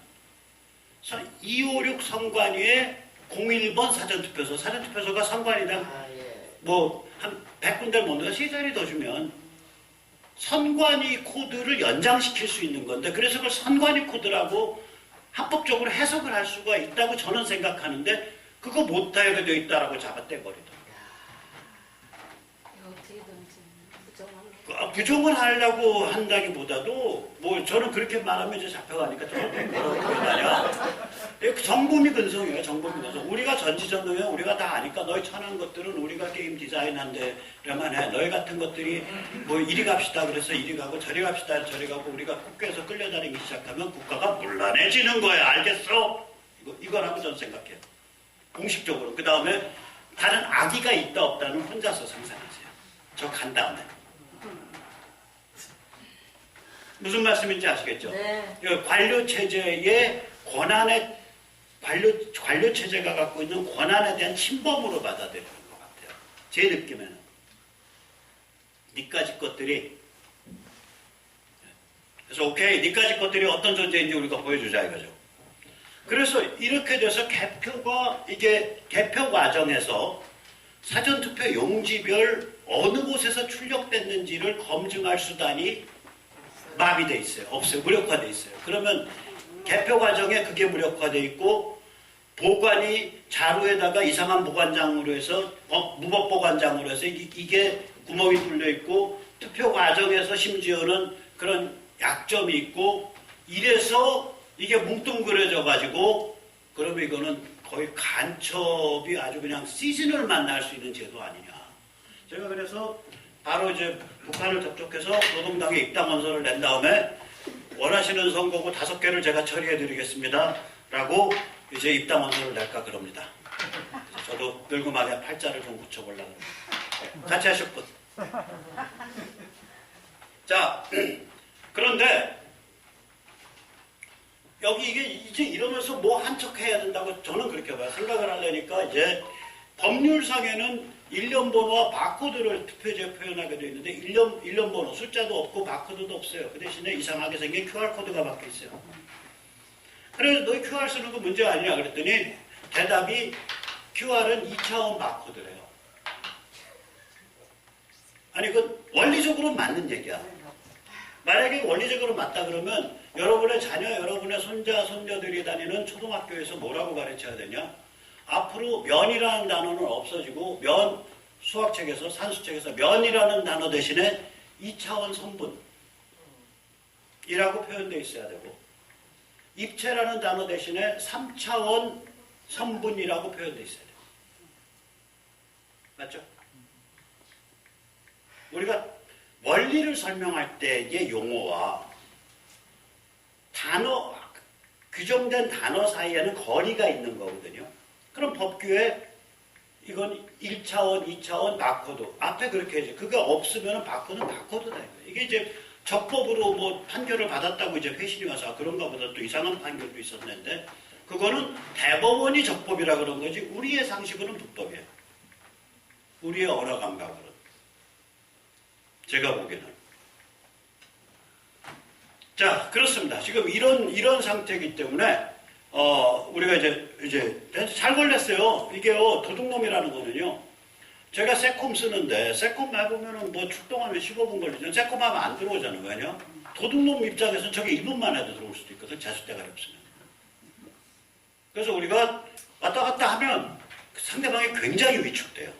256 선관위에 01번 사전투표소. 사전투표소가 선관위당 뭐 한 100군데를 못 넣어 3자리 더 주면 선관위 코드를 연장시킬 수 있는 건데 그래서 그걸 선관위 코드라고 합법적으로 해석을 할 수가 있다고 저는 생각하는데 그거 못하게 되어 있다라고 잡아떼버리더라고요. 부정을 하려고 한다기보다도 뭐 저는 그렇게 말하면 이제 잡혀가니까 저는 뭐라고 그러냐. 정보미 근성이에요. 정보미 근성. 우리가 전지전능해. 우리가 다 아니까 너희 천한 것들은 우리가 게임 디자인한데만 해. 너희 같은 것들이 뭐 이리 갑시다 그래서 이리 가고 저리 갑시다 저리 가고 우리가 국회에서 끌려다니기 시작하면 국가가 문란해지는 거야. 알겠어? 이거라고 저는 생각해요. 공식적으로. 그 다음에 다른 악의가 있다 없다는 혼자서 상상하세요. 저 간 다음에. 무슨 말씀인지 아시겠죠? 네. 관료 체제의 권한의 관료 체제가 갖고 있는 권한에 대한 침범으로 받아들이는 것 같아요. 제 느낌에는 니까지 것들이 그래서 오케이 니까지 것들이 어떤 존재인지 우리가 보여주자 이거죠. 그래서 이렇게 돼서 개표 과정에서 사전투표 용지별 어느 곳에서 출력됐는지를 검증할 수단이 마비돼 있어요. 없어요. 무력화돼 있어요. 그러면 개표 과정에 그게 무력화돼 있고 보관이 자루에다가 이상한 보관장으로 해서 무법 보관장으로 해서 이게 구멍이 뚫려 있고 투표 과정에서 심지어는 그런 약점이 있고 이래서 이게 뭉뚱그려져 가지고 그러면 이거는 거의 간첩이 아주 그냥 시즌을 만날 수 있는 제도 아니냐. 제가 그래서 바로 이제 북한을 접촉해서 노동당에 입당 원서를 낸 다음에 원하시는 선거구 5개를 제가 처리해 드리겠습니다. 라고 이제 입당 원서를 낼까 그럽니다. 저도 늙음하게 팔자를 좀 붙여보려고. 같이 하실 분. 자, 그런데 여기 이게 이제 이러면서 뭐 한 척 해야 된다고 저는 그렇게 봐요. 생각을 하려니까 이제 법률상에는 일련 번호와 바코드를 투표지에 표현하게 되어 있는데 일련 번호 숫자도 없고 바코드도 없어요. 그 대신에 이상하게 생긴 QR코드가 박혀 있어요. 그래서 너 QR 쓰는 거 문제 아니냐 그랬더니 대답이 QR은 2차원 바코드래요. 아니 그 원리적으로 맞는 얘기야. 만약에 원리적으로 맞다 그러면 여러분의 자녀, 여러분의 손자, 손녀들이 다니는 초등학교에서 뭐라고 가르쳐야 되냐? 앞으로 면이라는 단어는 없어지고 면 수학책에서 산수책에서 면이라는 단어 대신에 2차원 선분이라고 표현되어 있어야 되고 입체라는 단어 대신에 3차원 선분이라고 표현되어 있어야 돼요. 맞죠? 우리가 원리를 설명할 때의 용어와 단어, 규정된 단어 사이에는 거리가 있는 거거든요. 그럼 법규에 이건 1차원, 2차원, 바코드. 앞에 그렇게 해야죠. 그게 없으면 바코드는 바코드다. 이게 이제 적법으로 뭐 판결을 받았다고 이제 회신이 와서 그런가 보다 또 이상한 판결도 있었는데 그거는 대법원이 적법이라 그런 거지 우리의 상식으로는 불법이에요. 우리의 언어 감각으로는. 제가 보기에는. 자, 그렇습니다. 지금 이런 상태이기 때문에, 우리가 이제 잘 걸렸어요. 이게요, 도둑놈이라는 거는요. 제가 세콤 쓰는데, 세콤 해보면은 뭐 출동하면 15분 걸리죠. 세콤 하면 안 들어오잖아요. 왜냐? 도둑놈 입장에서는 저게 1분만 해도 들어올 수도 있거든. 자수대가리 없으면. 그래서 우리가 왔다 갔다 하면 상대방이 굉장히 위축돼요.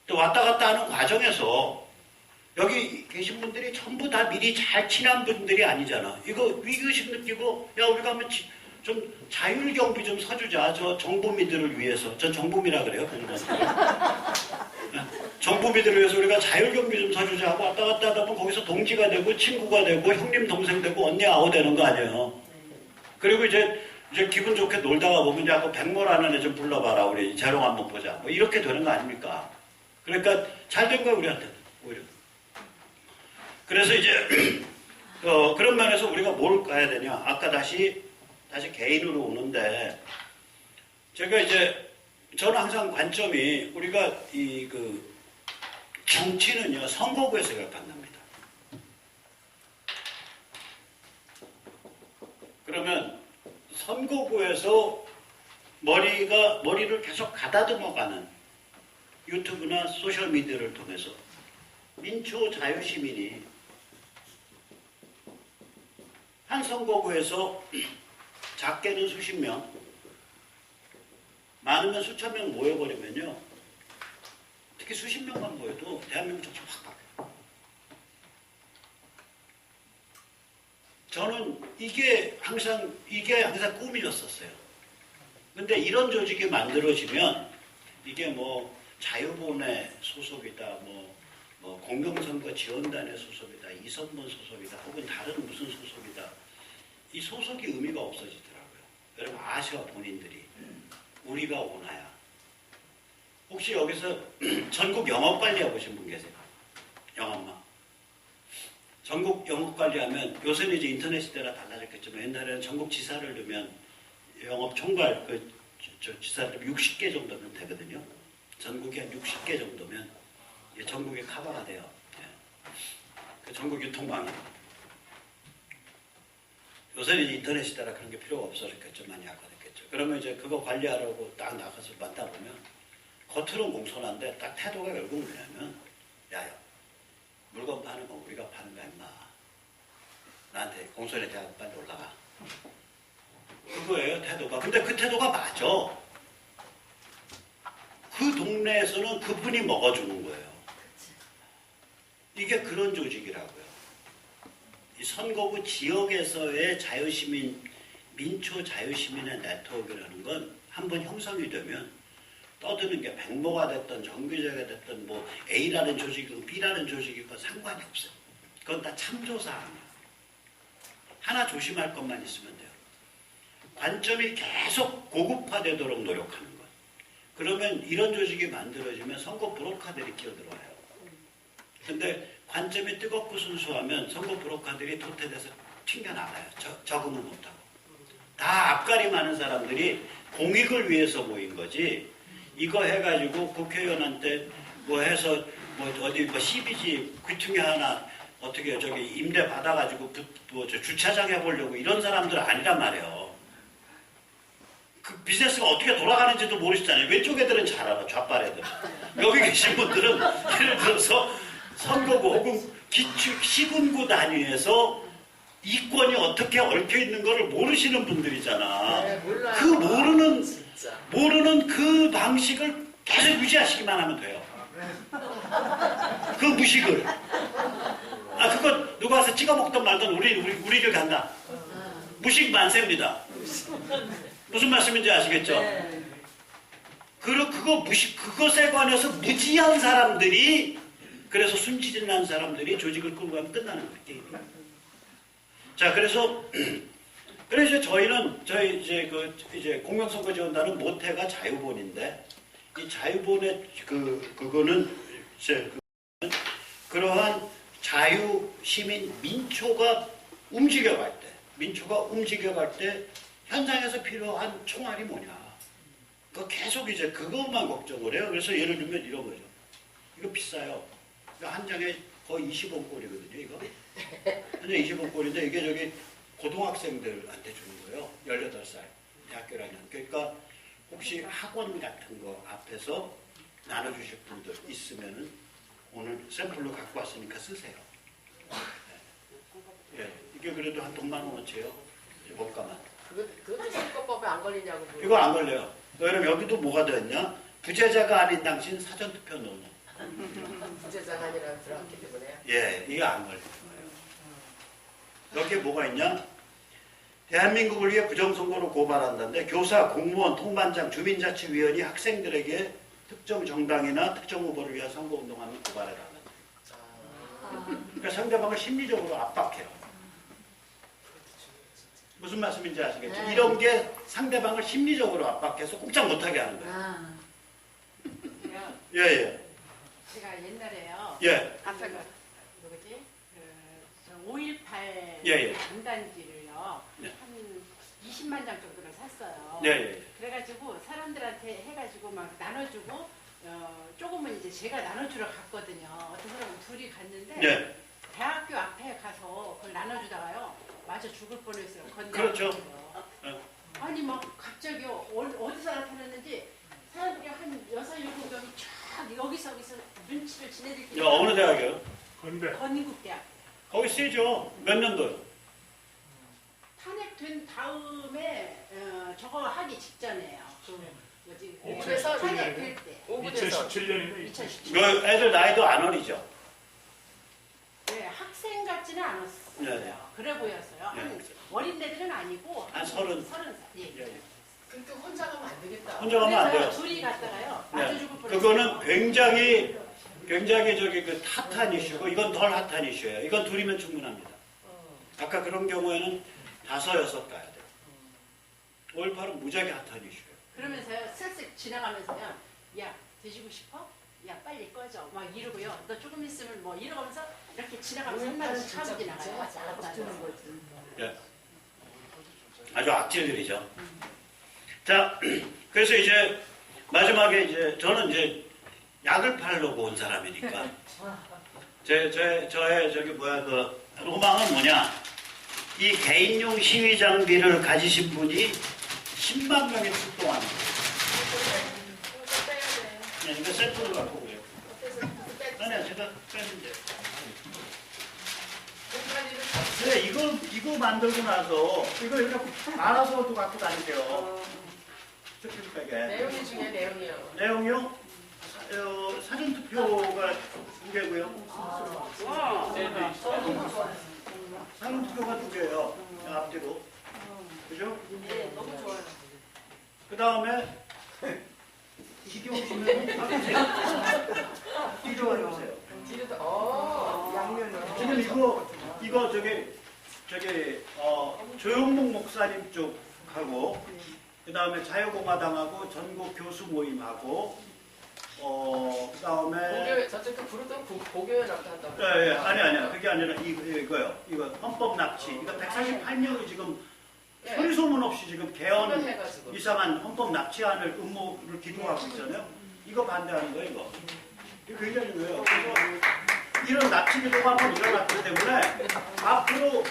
또 왔다 갔다 하는 과정에서 여기 계신 분들이 전부 다 미리 잘 친한 분들이 아니잖아. 이거 위기의식 느끼고 야 우리가 한번 좀 자율경비 좀 서주자. 저 정보미들을 위해서. 전 정보미라 그래요. 정보미들을 위해서 우리가 자율경비 좀 서주자 하고 왔다 갔다 하다 보면 거기서 동지가 되고 친구가 되고 형님 동생 되고 언니 아오 되는 거 아니에요. 그리고 이제 기분 좋게 놀다가 보면 야 그 백모라는 애 좀 불러봐라. 우리 재롱 한번 보자. 뭐 이렇게 되는 거 아닙니까? 그러니까 잘 된 거야 우리한테는. 오히려. 그래서 이제 그런 면에서 우리가 뭘 가야 되냐? 아까 다시 개인으로 오는데 제가 이제 저는 항상 관점이 우리가 정치는요 선거구에서 결판납니다. 그러면 선거구에서 머리를 계속 가다듬어가는 유튜브나 소셜 미디어를 통해서 민초 자유시민이 한 선거구에서 작게는 수십 명, 많으면 수천 명 모여버리면요. 특히 수십 명만 모여도 대한민국 정치 확 바뀌어요. 저는 이게 항상 꿈이었었어요. 근데 이런 조직이 만들어지면 이게 뭐 자유본의 소속이다, 뭐 공정선거 지원단의 소속이다, 이선본 소속이다, 혹은 다른 무슨 소속이다. 이 소속이 의미가 없어지더라고요. 여러분 아셔 본인들이. 우리가 오나야. 혹시 여기서 전국 영업관리 해보신 분 계세요? 영업만. 전국 영업관리하면 요새는 이제 인터넷 시대라 달라졌겠지만 옛날에는 전국 지사를 두면 영업총괄 지사를 두면 60개 정도면 되거든요. 전국에 한 60개 정도면 전국에 커버가 돼요. 그 전국 유통망이. 요새는 인터넷 시대라 그런 게 필요가 없어졌겠죠. 많이 약화됐겠죠. 그러면 이제 그거 관리하라고 딱 나가서 만나 보면 겉으로는 공손한데 딱 태도가 결국은 뭐냐면 야 물건 파는 거 우리가 파는 거야 임마. 나한테 공손의 대학 빨리 올라가. 그거예요 태도가. 근데 그 태도가 맞아. 그 동네에서는 그분이 먹어주는 거예요. 이게 그런 조직이라고요. 이 선거구 지역에서의 자유시민, 민초 자유시민의 네트워크라는 건 한번 형성이 되면 떠드는 게 백모가 됐든 정규제가 됐든 뭐 A라는 조직이고 B라는 조직이고 상관이 없어요. 그건 다 참조사항이에요. 하나 조심할 것만 있으면 돼요. 관점이 계속 고급화되도록 노력하는 것. 그러면 이런 조직이 만들어지면 선거 브로커들이 끼어들어와요. 근데 관점이 뜨겁고 순수하면 선거 브로커들이 도태돼서 튕겨나가요. 적응을 못하고. 다 앞가리 많은 사람들이 공익을 위해서 모인 거지. 이거 해가지고 국회의원한테 뭐 해서 뭐 어디 뭐 CBG 귀퉁이 하나 어떻게 저기 임대 받아가지고 뭐 저 주차장 해보려고 이런 사람들 아니란 말이에요. 그 비즈니스가 어떻게 돌아가는지도 모르시잖아요. 왼쪽 애들은 잘 알아, 좌빨 애들. 여기 계신 분들은 예를 들어서 선거구 혹은 시군구 단위에서 이권이 어떻게 얽혀 있는 거를 모르시는 분들이잖아. 네, 몰라요. 그 모르는 그 방식을 계속 유지하시기만 하면 돼요. 그 무식을. 그거 누가 와서 찍어 먹던 말던 우리를 간다. 무식 만세입니다. 무슨 말씀인지 아시겠죠? 네. 그것에 관해서 무지한 사람들이, 그래서 순진한 사람들이 조직을 끌고 가면 끝나는 거예요, 게임이. 자, 그래서 저희 이제 공명선거지원단은 모태가 자유본인데, 이 자유본의 그거는 그러한 자유, 시민, 민초가 움직여갈 때 현장에서 필요한 총알이 뭐냐. 계속 이제 그것만 걱정을 해요. 그래서 예를 들면 이런 거죠. 이거 비싸요. 한 장에 거의 20원꼴이거든요, 이거. 한 장에 20원꼴인데 이게 저기 고등학생들한테 주는 거예요. 18살 대학교 1학년. 그러니까 혹시 학원 같은 거 앞에서 나눠주실 분들 있으면은 오늘 샘플로 갖고 왔으니까 쓰세요. 예, 이게 그래도 한 돈만 원어치예요. 원가만. 그것도 선거법에 안 걸리냐고. 이거 안 걸려요. 그럼 여기도 뭐가 되었냐? 부재자가 아닌 당신 사전투표 넣냐. 부재자가 아니라 들어갔기 때문에. 예, 이게 안 걸리는 거예요. 여기에 뭐가 있냐? 대한민국을 위해 부정선거로 고발한다는데 교사, 공무원, 통반장, 주민자치위원이 학생들에게 특정 정당이나 특정 후보를 위한 선거운동하면 고발해라. 그러니까 상대방을 심리적으로 압박해요. 무슨 말씀인지 아시겠죠? 네. 이런 게 상대방을 심리적으로 압박해서 꼼짝 못하게 하는 거예요. 예. 제가 옛날에요. 예. 아까 누구지? 5.18 예. 전단지를요. 네. 한 20만 장 정도를 샀어요. 예. 그래가지고 사람들한테 해가지고 막 나눠주고 조금은 이제 제가 나눠주러 갔거든요. 어떤 사람은 둘이 갔는데 예. 대학교 앞에 가서 그걸 나눠주다가요. 맞아 죽을 뻔했어요. 그렇죠. 아니 막 갑자기 어디서 나타났는지 사람들이 한 6, 7명이 쫙 여기서 눈치를 지네들끼리. 어느 대학이요? 건국대학. 거기 세죠. 몇 년도요? 탄핵된 다음에 저거 하기 직전이에요. 뭐지? 오분에서 탄핵될 때. 2017년인데 2017년. 그 애들 나이도 안 어리죠. 네, 학생 같지는 않았어요. 네. 그래 보였어요. 네. 어린애들은 아니고 한 30. 30살. 예. 그러니까 혼자 가면 안 되겠다. 혼자 가면 안 돼요. 그래서 둘이 갔다가요. 네. 맞아 죽을 뻔했어요. 그거는 굉장히 저기 그 핫한 이슈고 이건 덜 핫한 이슈예요. 이건 둘이면 충분합니다. 아까 그런 경우에는 5, 6 가야 돼요. 5.18은 무지하게 핫한 이슈예요. 그러면서요, 쓱쓱 지나가면서요, 야, 드시고 싶어? 야, 빨리 꺼져. 막 이러고요. 너 조금 있으면 뭐 이러면서 이렇게 지나가면서 한 마디씩 하고 지나가요. 왔다 갔다 하면서. 예. 아주 악질들이죠. 자, 그래서 이제 마지막에 이제 저는 이제 약을 팔려고 온 사람이니까 저의 저기 그 로망은 뭐냐? 이 개인용 시위 장비를 가지신 분이 10만 명이 출동하는 거예요. 네, 이거 셀프로 갖고 그래요. 아니야, 제가 빼면 돼요. 그래, 이거 만들고 나서 이거 이렇게 알아서도 갖고 다니세요. 쇼핑백에. 내용이 중요해, 내용이요. 내용이요? 사전 투표가 2개고요. 와. 사전 투표가 2개예요. 앞뒤로. 그죠? 네, 너무 좋아요. 그 다음에 기계 오시면 뒤로 해보세요. 지금 이거 조영목 목사님 쪽하고 그 다음에 자유공화당하고 전국 교수 모임하고 그 다음에 저쪽도 부르던 고교회라고 한다고. 예, 아니야 그게 아니라 이거요. 이거 헌법 납치. 이거 148명이 지금 소리 소문 없이 지금 개헌 해가지고. 이상한 헌법 납치안을 음모를 기도하고 있잖아요. 이거 반대하는 거예요, 이거. 이거 굉장히 중요해요. 그래서 이런 납치 기도가 한번 일어났기 때문에 앞으로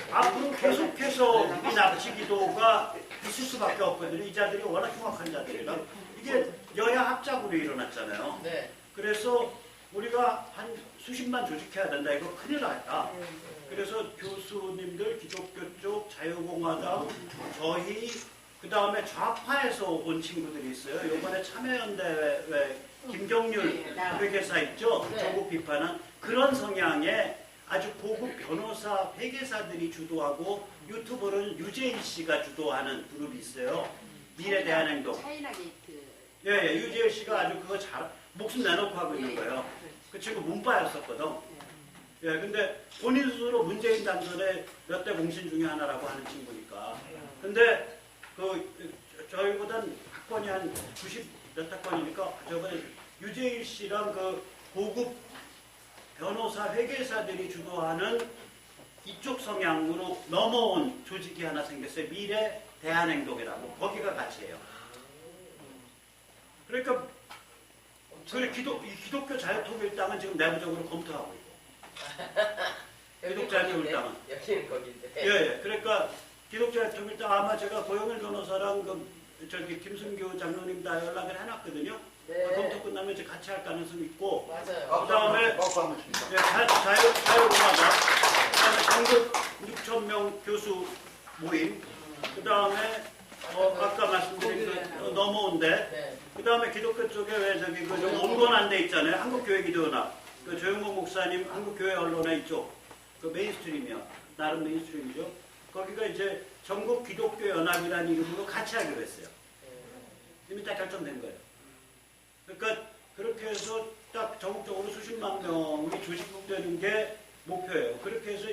계속해서 이 납치 기도가 있을 수밖에 없거든요. 이 자들이 워낙 흉악한 자들이라. 이게 여야 합작으로 일어났잖아요. 네. 그래서 우리가 한 수십만 조직해야 된다. 이거 큰일 났다. 그래서 교수님들, 기독교 쪽, 자유공화당, 저희, 그 다음에 좌파에서 온 친구들이 있어요. 이번에 참여연대 김경률 회계사 있죠? 네. 전국 비판한 그런 성향의 아주 고급 변호사, 회계사들이 주도하고 유튜버는 유재일 씨가 주도하는 그룹이 있어요. 미래 대한행동. 차이나 게이트. 예, 유재일 씨가 아주 그거 목숨 내놓고 하고 있는 거예요. 그 친구 문파였었거든. 예, 근데 본인 스스로 문재인 당선의 몇 대 공신 중에 하나라고 하는 친구니까. 근데 저희보단 학번이 한 90 몇 학번이니까 저번에 유재일 씨랑 그 고급 변호사 회계사들이 주도하는 이쪽 성향으로 넘어온 조직이 하나 생겼어요. 미래 대한행동이라고. 거기가 같이 해요. 그러니까 기독교 자유통일당은 지금 내부적으로 검토하고 있고. 기독자유통일당은. 여기는 거긴데. 예. 그러니까 기독자유통일당 아마 제가 고영일 변호사랑 김승규 장로님 다 연락을 해놨거든요. 네. 검토 끝나면 이제 같이 할 가능성이 있고. 맞아요. 그 다음에 자유공화당, 그 다음에 전국 6,000명 교수 모임, 그 다음에 아까 말씀드린 그 넘어온데, 네. 그 다음에 기독교 쪽에 왜 저기 그 온건한데 있잖아요. 한국교회기도연합, 그 조영목 목사님 한국교회 언론의 이쪽, 그 메인스트림이요. 나름 메인스트림이죠. 거기가 이제 전국 기독교 연합이라는 이름으로 같이 하기로 했어요. 이미 딱 결정된 거예요. 그러니까 그렇게 해서 딱 전국적으로 수십만 명이 조직되는 게 목표예요. 그렇게 해서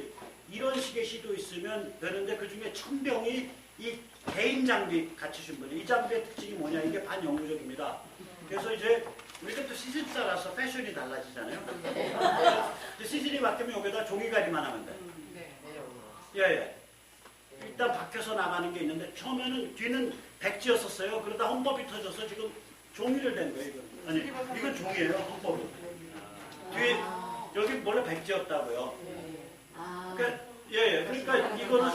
이런 식의 시도 있으면 되는데 그 중에 1000명이 이 개인 장비 갖추신 분이 이 장비의 특징이 뭐냐 이게 반영구적입니다. 그래서 이제 우리가 또 시즌 따라서 패션이 달라지잖아요. 이제 시즌이 바뀌면 여기다 종이가리만 하면 돼. 예. 일단 밖에서 나가는 게 있는데 처음에는 뒤는 백지였었어요. 그러다 헌법이 터져서 지금 종이를 낸 거예요. 이건. 아니 이건 종이에요. 헌법이. 뒤에 여기 원래 백지였다고요. 그러니까 그러니까 이거는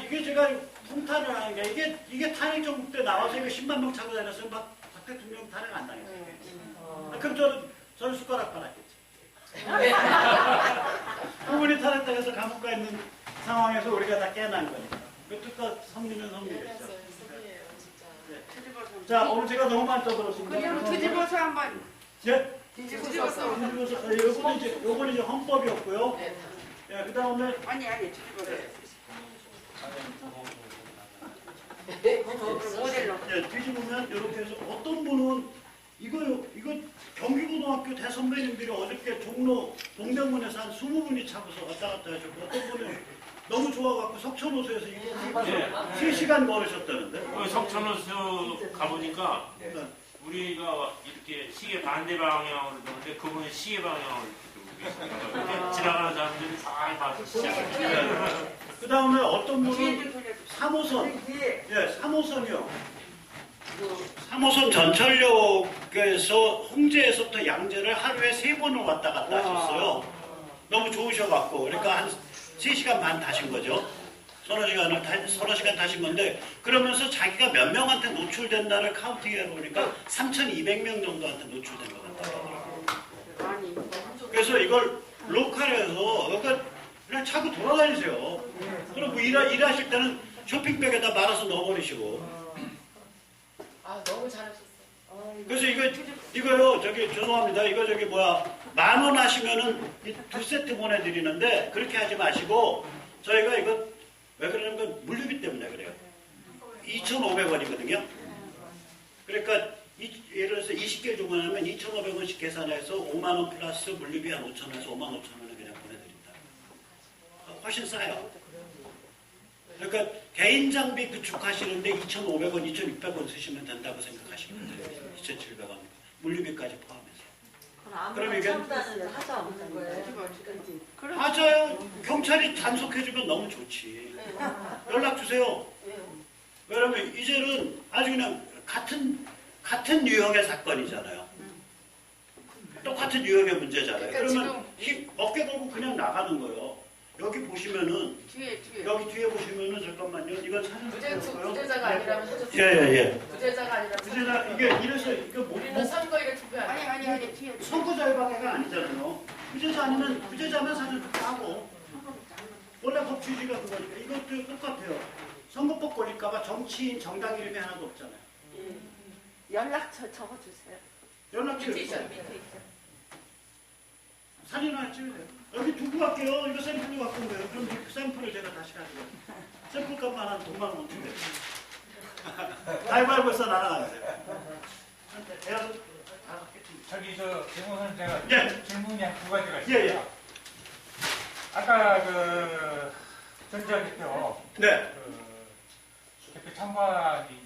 이게 제가 통탄을 하는 게 이게 탄핵 정국 때 나와서 이거 10만 명 차고 다녔으면 박 대통령 탄핵 안 당했어요. 그럼 저는 숟가락 받았겠지. 그분이 탄핵당해서 감옥 가 있는 상황에서 우리가 다 깨난 거니까. 그것도 성리는 성리겠죠. 자, 오늘 제가 너무 많이 떠들었습니다. 그냥 뒤집어서 한번 예? 뒤집어서 요거는 이제 헌법이었고요. 예, 그 다음에 아니 뒤집어서 예, 뒤집으면 이렇게 해서 어떤 분은 이거 경기고등학교 대선배님들이 어저께 종로 동대문에서 한 20분이 차고서 왔다 갔다 하셨고 어떤 분은 너무 좋아갖고 석천호수에서 이거 3시간 걸으셨다는데. 석천호수 가보니까 우리가 이렇게 시계 반대 방향으로 도는데 그분은 시계 방향으로 이렇게 돌고 계시니까 지나가는 사람들이 다 봐서 시작해요. 그 다음에 어떤 분은 3호선, 3호선이요. 3호선 전철역에서 홍제에서부터 양재를 하루에 3번을 왔다 갔다 하셨어요. 너무 좋으셔갖고. 그러니까 한 3시간 반 타신 거죠. 서너 시간 타신 건데, 그러면서 자기가 몇 명한테 노출된다를 카운팅해 보니까 3,200명 정도한테 노출된 것 같더라고요. 그래서 이걸 로컬에서 그냥 차고 돌아다니세요. 그럼 뭐 일하실 때는 쇼핑백에다 말아서 넣어버리시고. 너무 잘하셨어요. 그래서 이거요, 죄송합니다. 이거 뭐야, 10,000원 하시면은 이 2세트 보내드리는데, 그렇게 하지 마시고, 저희가 이거, 왜 그러냐면, 물류비 때문에 그래요. 2,500원이거든요. 그러니까, 예를 들어서 20개 주문하면 2,500원씩 계산해서 5만원 플러스 물류비 한 5,000원에서 55,000원을 그냥 보내드립니다. 훨씬 싸요. 그러니까 개인 장비 구축하시는데 2,500원, 2,600원 쓰시면 된다고 생각하시면 돼요. 2,700원. 물류비까지 포함해서. 그럼 이게 하자 없는 거예요. 맞아요. 경찰이 단속해주면 너무 좋지. 연락 주세요. 왜냐면 이제는 아주 그냥 같은 유형의 사건이잖아요. 똑같은 유형의 문제잖아요. 그러니까 그러면 어깨 걸고 그냥 나가는 거예요. 여기 보시면은 뒤에 여기 뒤에 보시면은 잠깐만요. 이건 사진 부재자가 아니라면 하죠. 예예예. 부재자가 아니라 부재자 이게 이래서 이거 우리는 선거일에 투표 안 해. 아니 뒤에 선거자 협약회가 아니잖아요. 부재자 아니면 부재자만 사진 하고 원래 법 취지가 그거니까 이것도 똑같아요. 선거법 걸릴까봐 정치인 정당 이름이 하나도 없잖아요. 연락처 적어주세요. 연락처 밑에 있어요. 있어요. 밑에 있어요. 사진 하나 찍으세요. 여기 두고 갈게요. 이거 샘플로 갖고 온 거예요. 그럼 그 샘플을 제가 다시 가지고 샘플 값만 한 돈만 원 주세요. 가위바위보에서 날아가세요. 저기 김호선 제가 예. 질문이 한 2가지가 있어요. 예예. 아까 그 전자대표 네. 대표 참관이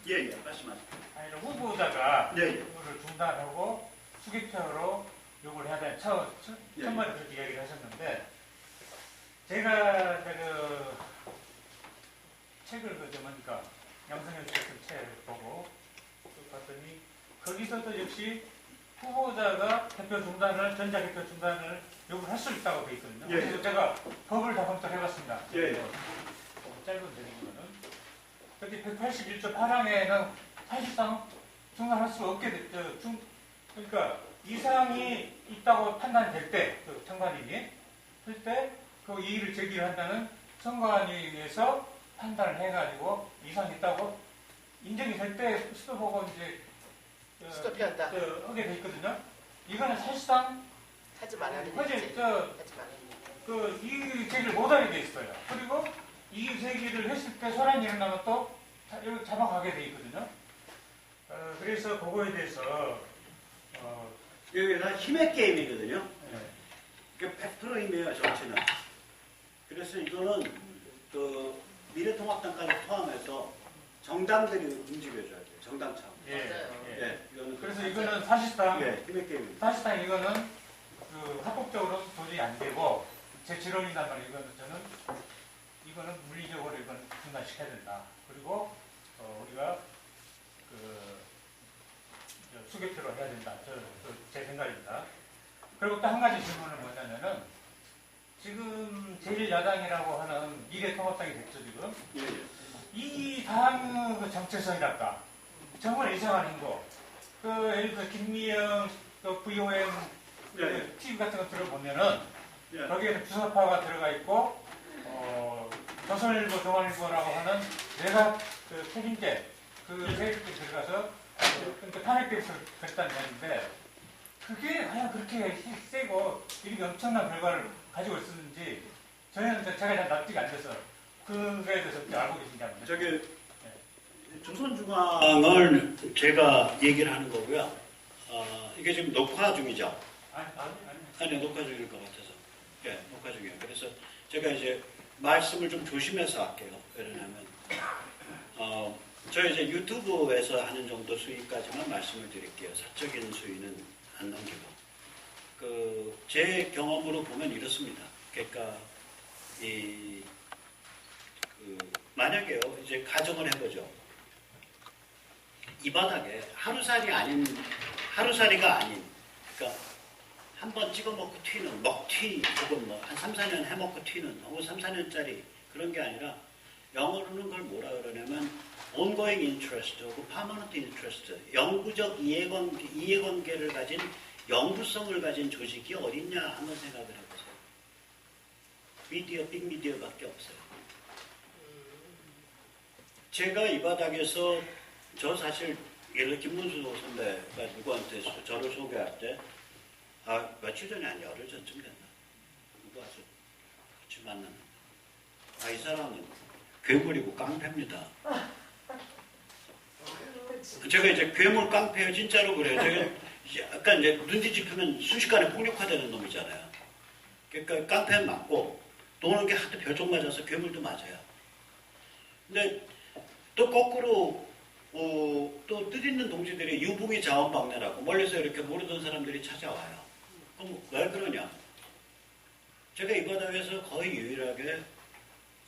예예. 말씀하세요. 아니 후보자가 예, 예. 이거를 중단하고 수기표로 요구를 해야 되는 첫번에 그렇게 이야기를 하셨는데 제가 그 책을 뭡니까 양성현 씨 책 보고 봤더니 거기서도 역시 후보자가 대표 중단을 전자대표 중단을 요구를 할 수 있다고 돼 있거든요. 예, 그래서 예. 제가 법을 다 검토해봤습니다. 예, 예. 짧은 내용으로는 여기 181조 8항에는 사실상 중단할 수 없게 됐죠. 그러니까 이상이 있다고 판단될 때, 그 청관인이 할 때 그 이의를 제기를 한다는 청관위에서 판단을 해가지고 이상이 있다고 인정이 될 때 수도보고 이제 스톱해한다. 하게 돼 있거든요. 이거는 사실상 하지 말라는 허재 얘기지. 하지 말라는 얘기. 그 이의 제기를 못하게 돼 있어요. 그리고 이의 제기를 했을 때 소란이 일어나면 또 잡아가게 돼 있거든요. 그래서 그거에 대해서 여기 다 힘의 게임이거든요. 예. 그러니까 100% 힘이에요, 정치는. 그래서 이거는 그 미래통합당까지 포함해서 정당들이 움직여줘야 돼요. 정당 차원. 예. 맞아요. 예. 예, 이거는 그래서 이거는 사실상 힘의 게임. 사실상 이거는 그 합법적으로 도저히 안 되고 제 지론이란 말이에요. 이거는 물리적으로 이건 중단시켜야 된다. 그리고 우리가 그 수개표로 해야 된다. 제 생각입니다. 그리고 또 한 가지 질문은 뭐냐면은 지금 제1야당이라고 하는 미래통합당이 됐죠 지금. 예, 예. 이 당 그 정체성이랄까 정말 이상한 행보. 그 예를 들어 김미영 또 VOM 예, TV 같은 거 들어보면은 예. 거기에는 주사파가 들어가 있고 조선일보, 동아일보라고 하는 내가 그 책임제 그 세력들이 들어가서 그러니까 탄핵돼서 그랬다는 얘기인데 그게 과연 그렇게 세고 이렇게 엄청난 결과를 가지고 있었는지 저는 제가 잘 납득이 안 돼서 그거에 대해서 어떻게 알고 계신지 저기 조선중앙을 제가 얘기를 하는 거고요. 이게 지금 녹화 중이죠. 아니 녹화 중일 것 같아서. 예, 녹화 중이에요. 그래서 제가 이제 말씀을 좀 조심해서 할게요. 왜냐하면 저희 이제 유튜브에서 하는 정도 수위까지만 말씀을 드릴게요. 사적인 수위는 안 넘기고. 제 경험으로 보면 이렇습니다. 그러니까 만약에요, 이제 가정을 해보죠. 이 바닥에 하루살이가 아닌, 그러니까 한 번 찍어 먹고 튀는 먹튀 혹은 뭐 한 3, 4년 해먹고 튀는 혹은 3, 4년짜리 그런 게 아니라 영어로는 그걸 뭐라 그러냐면 ongoing interest 혹은 permanent interest, 영구적 이해관계를 가진 영구성을 가진 조직이 어딨냐 한번 생각을 해보세요. 미디어, 빅미디어밖에 없어요. 제가 이 바닥에서 저 사실 예를 들어 김문수 선배가 누구한테 저를 소개할 때 며칠 전이 아니야 열흘 전쯤 됐나 누구 와서 같이 만났는데 이 사람은 괴물이고 깡패입니다. 제가 이제 괴물 깡패예요 진짜로 그래요. 제가 약간 이제 눈 뒤집히면 순식간에 폭력화되는 놈이잖아요. 그러니까 깡패는 맞고 노는 게 하도 별종 맞아서 괴물도 맞아요. 근데 또 거꾸로 또 뜻있는 동지들이 유붕이 자원방래라고 멀리서 이렇게 모르던 사람들이 찾아와요. 그럼 왜 그러냐? 제가 이 바닥에서 거의 유일하게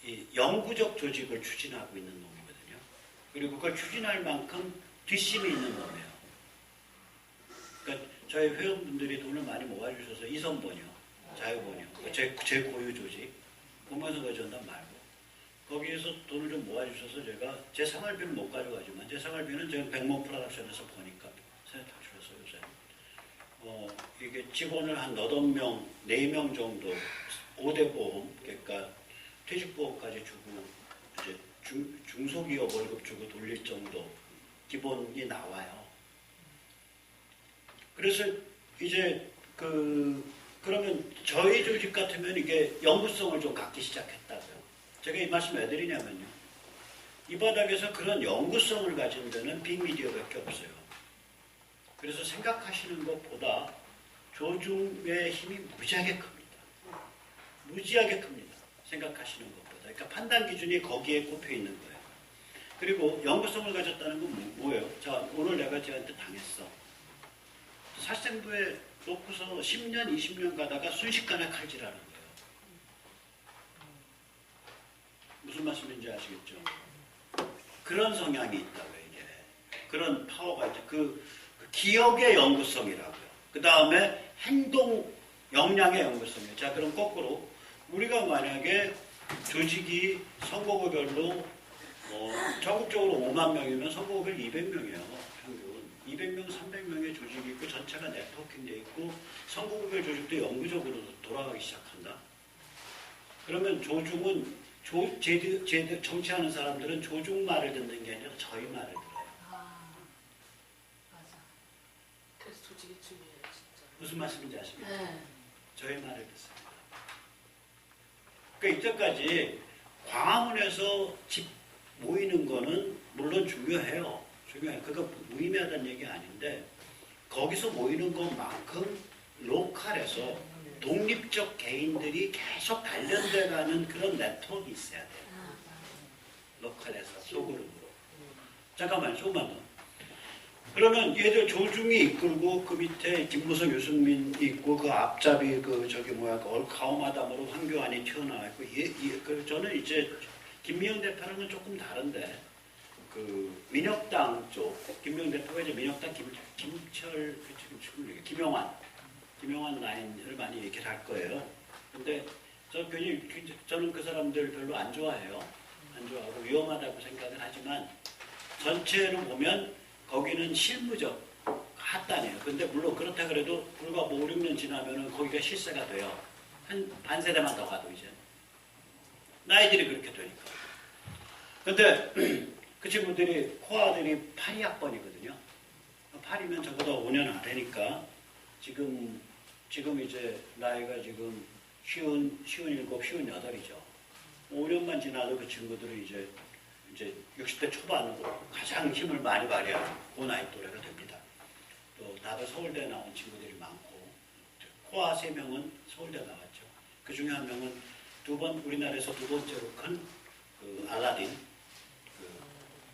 이 영구적 조직을 추진하고 있는 놈이거든요. 그리고 그걸 추진할 만큼 뒷심이 있는 놈이에요. 그러니까 저희 회원분들이 돈을 많이 모아주셔서 이선본이요, 자유본이요, 제 고유 조직, 공무원선거 전단 말고 거기에서 돈을 좀 모아주셔서 제가 제 생활비는 못 가져가지만 제 생활비는 제가 백모 프로덕션에서 보니까 세탁실에서 요새 이게 직원을 한 8명, 4명 정도 5대 보험, 그러니까 퇴직보험까지 주고 이제 중소기업 월급 주고 돌릴 정도 기본이 나와요. 그래서 이제 그러면 저희 조직 같으면 이게 연구성을 좀 갖기 시작했다고요. 제가 이 말씀 왜 드리냐면요. 이 바닥에서 그런 연구성을 가진 데는 빅미디어밖에 없어요. 그래서 생각하시는 것보다 조중의 힘이 무지하게 큽니다. 무지하게 큽니다. 생각하시는 것보다. 그러니까 판단 기준이 거기에 꼽혀 있는 거예요. 그리고 연구성을 가졌다는 건 뭐예요? 자, 오늘 내가 쟤한테 당했어. 살생부에 놓고서 10년, 20년 가다가 순식간에 칼질하는 거예요. 무슨 말씀인지 아시겠죠? 그런 성향이 있다고요, 이게. 그런 파워가 있죠. 그 기억의 연구성이라고요. 그 다음에 행동 역량의 연구성이에요. 자, 그럼 거꾸로 우리가 만약에 조직이 선거구별로 전국적으로 5만 명이면 선거구별 200명이에요. 평균. 200명, 300명의 조직이 있고 전체가 네트워킹돼 있고 선거구별 조직도 영구적으로 돌아가기 시작한다. 그러면 조중은 정치하는 사람들은 조중 말을 듣는 게 아니라 저희 말을 들어요. 맞아. 그래서 조직이 중요해요, 진짜. 무슨 말씀인지 아십니까? 네. 저희 말을 듣습니다. 그러니까 이때까지 광화문에서 집 모이는 거는 물론 중요해요. 중요해요. 그거 무의미하다는 얘기 아닌데 거기서 모이는 것만큼 로컬에서 독립적 개인들이 계속 단련돼가는 그런 네트워크가 있어야 돼요. 로컬에서 소그룹으로. 잠깐만요. 조금만 더. 그러면 얘들 조중이 이끌고 그 밑에 김무성, 유승민 있고 그 앞잡이 가오마담으로 황교안이 튀어나와 있고 저는 이제 김미영 대표랑은 조금 다른데 그 민혁당 쪽 김미영 대표가 이제 민혁당 김영환 라인을 많이 얘기를 할 거예요. 근데 저는 그 사람들 별로 안 좋아해요. 안 좋아하고 위험하다고 생각을 하지만 전체로 보면 거기는 실무적 핫단이에요. 근데 물론 그렇다 그래도 불과 5, 6년 지나면은 거기가 실세가 돼요. 한 반세대만 더 가도 이제. 나이들이 그렇게 되니까. 근데 그 친구들이 코아들이 82학번이거든요. 8이면 저보다 5년 아래니까 지금 이제 나이가 지금 57, 58이죠. 5년만 지나도 그 친구들이 이제 60대 초반으로 가장 힘을 많이 발휘하는 그 나이 또래가 됩니다. 또 다들 서울대 나온 친구들이 많고 코아 3명은 서울대 나왔죠. 그 중에 한 명은 우리나라에서 두 번째로 큰 그 알라딘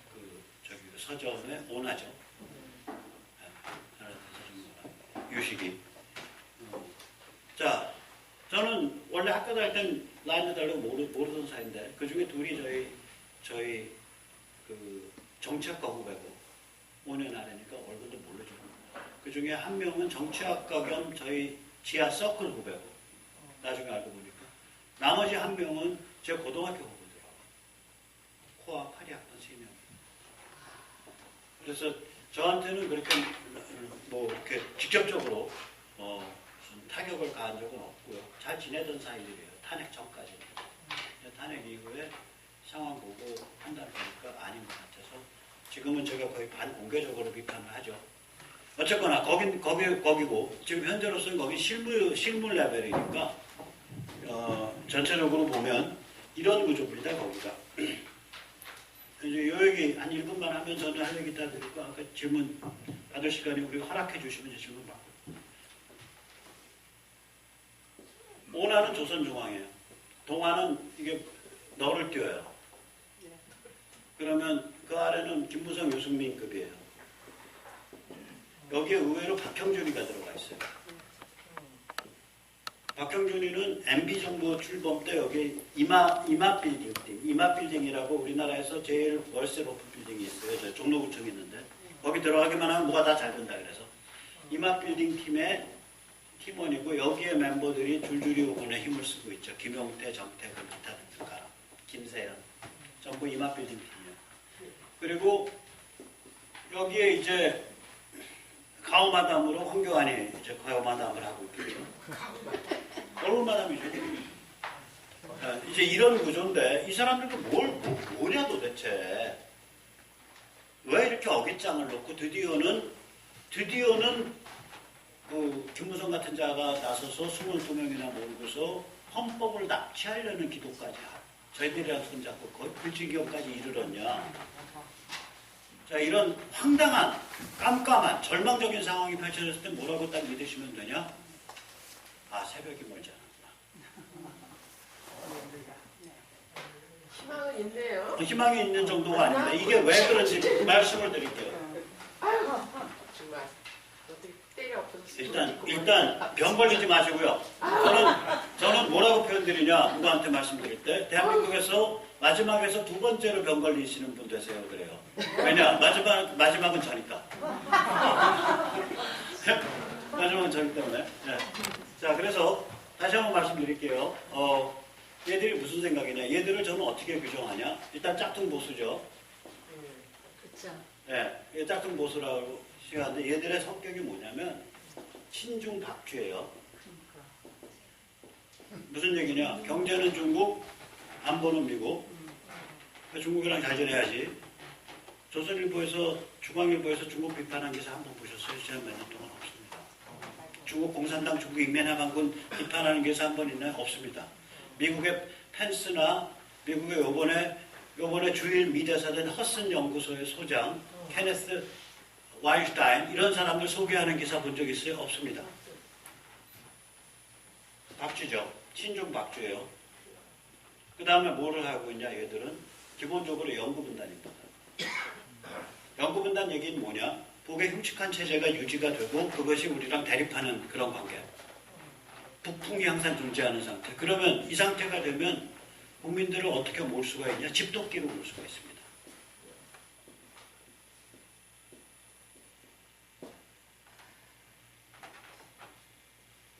그 서점의 오나죠. 유식이. 자, 저는 원래 학교 다닐 땐 라인을 달라고 모르던 사이인데 그 중에 둘이 저희 그 정치학과 후배고 5년 아래니까 얼굴도 모르죠. 그 중에 한 명은 정치학과 겸 저희 지하 서클 후배고 나중에 알고 보니까 나머지 한 명은 제 고등학교 후배더라고요. 코아 8학번 3명. 그래서 저한테는 그렇게 이렇게 직접적으로 무슨 타격을 가한 적은 없고요. 잘 지내던 사이들이에요. 탄핵 전까지는. 탄핵 이후에 상황 보고 판단을 보니까 아닌 것 같아서 지금은 제가 거의 반공개적으로 비판을 하죠. 어쨌거나 거기고 지금 현재로서는 거기 실물 레벨이니까 전체적으로 보면 이런 구조입니다. 거기가 이제 요 얘기 한 1분만 하면 저는 할 얘기 다 드리고 아까 질문 받을 시간에 우리가 허락해 주시면 이제 질문 받고. 오나는 조선중앙이에요. 동아는 이게 너를 띄워요. 그러면 그 아래는 김무성, 유승민급이에요. 여기에 의외로 박형준이가 들어가 있어요. 박형준이는 MB정부 출범 때 여기 이마빌딩 팀, 이마빌딩이라고 우리나라에서 제일 월세 높은 빌딩이 있어요. 저 종로구청에 있는데 거기 들어가기만 하면 뭐가 다 잘 된다 그래서 이마빌딩 팀의 팀원이고 여기에 멤버들이 줄줄이 이번에 힘을 쓰고 있죠. 김용태, 정태근, 기타 등등 가라. 김세현 전부 이마빌딩 팀이에요. 그리고 여기에 이제 가오마담으로 황교안이 이제 가오마담을 하고 있거든요. 얼굴마담이죠. 이제 이런 구조인데 이 사람들은 뭐냐 도대체. 왜 이렇게 어깃장을 놓고 드디어는 그 김무성 같은 자가 나서서 22명이나 모으고서 헌법을 납치하려는 기도까지 저희들이랑 손잡고 거의 그 지경까지 이르렀냐. 자, 이런 황당한 깜깜한 절망적인 상황이 펼쳐졌을 때 뭐라고 딱 믿으시면 되냐? 아, 새벽이 멀지 않았구나. 희망은 있네요. 희망이 있는 정도가 아닌데 이게 왜 그런지 말씀을 드릴게요. 아유, 정말 어떻게 때려 엎어졌어. 일단 병 걸리지 마시고요. 저는 뭐라고 표현드리냐 누구한테 말씀드릴 때 대한민국에서 마지막에서 두 번째로 병 걸리시는 분 되세요. 그래요. 왜냐 마지막은 저니까. 마지막은 저기 때문에. 네. 자, 그래서 다시 한번 말씀드릴게요. 얘들이 무슨 생각이냐? 얘들을 저는 어떻게 규정하냐? 일단 짝퉁 보수죠. 그렇죠. 네, 짝퉁 보수라고 시간인데 얘들의 성격이 뭐냐면 친중 박쥐예요. 무슨 얘기냐? 경제는 중국, 안보는 미국. 중국이랑 잘 지내야지. 조선일보에서 중앙일보에서 중국 비판한 기사 한번 보셨어요? 지난 몇 년 동안 없습니다. 중국 공산당, 중국 인민해방군 비판하는 기사 한번 있나요? 없습니다. 미국의 펜스나 미국의 요번에 주일 미대사된 허슨 연구소의 소장 케네스 와인슈타인 이런 사람들 소개하는 기사 본 적 있어요? 없습니다. 박쥐죠. 친중 박쥐예요. 그 다음에 뭐를 하고 있냐 얘들은 기본적으로 연구분단입니다. 연구분단 얘기는 뭐냐? 북의 흉측한 체제가 유지가 되고 그것이 우리랑 대립하는 그런 관계. 북풍이 항상 존재하는 상태. 그러면 이 상태가 되면 국민들을 어떻게 몰 수가 있냐? 집도끼로 몰 수가 있습니다.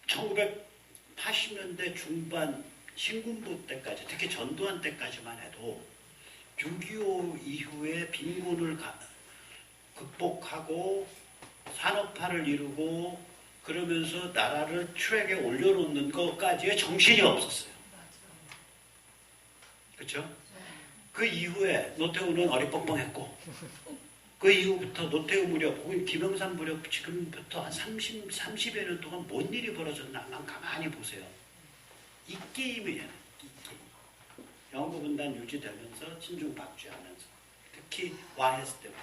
(1980년대) 중반 신군부 때까지 특히 전두환 때까지만 해도 6.25 이후에 빈곤을 극복하고 산업화를 이루고 그러면서 나라를 트랙에 올려놓는 것까지의 정신이 없었어요. 그렇죠? 그 이후에 노태우는 어리뻥뻥했고 그 이후부터 노태우 무렵 혹은 김영삼 무렵 지금부터 한 30여 년 동안 뭔 일이 벌어졌나만 가만히 보세요. 이 게임이에요. 이 게임. 영구분단 유지되면서 친중 박쥐하면서 특히 YS 때문에.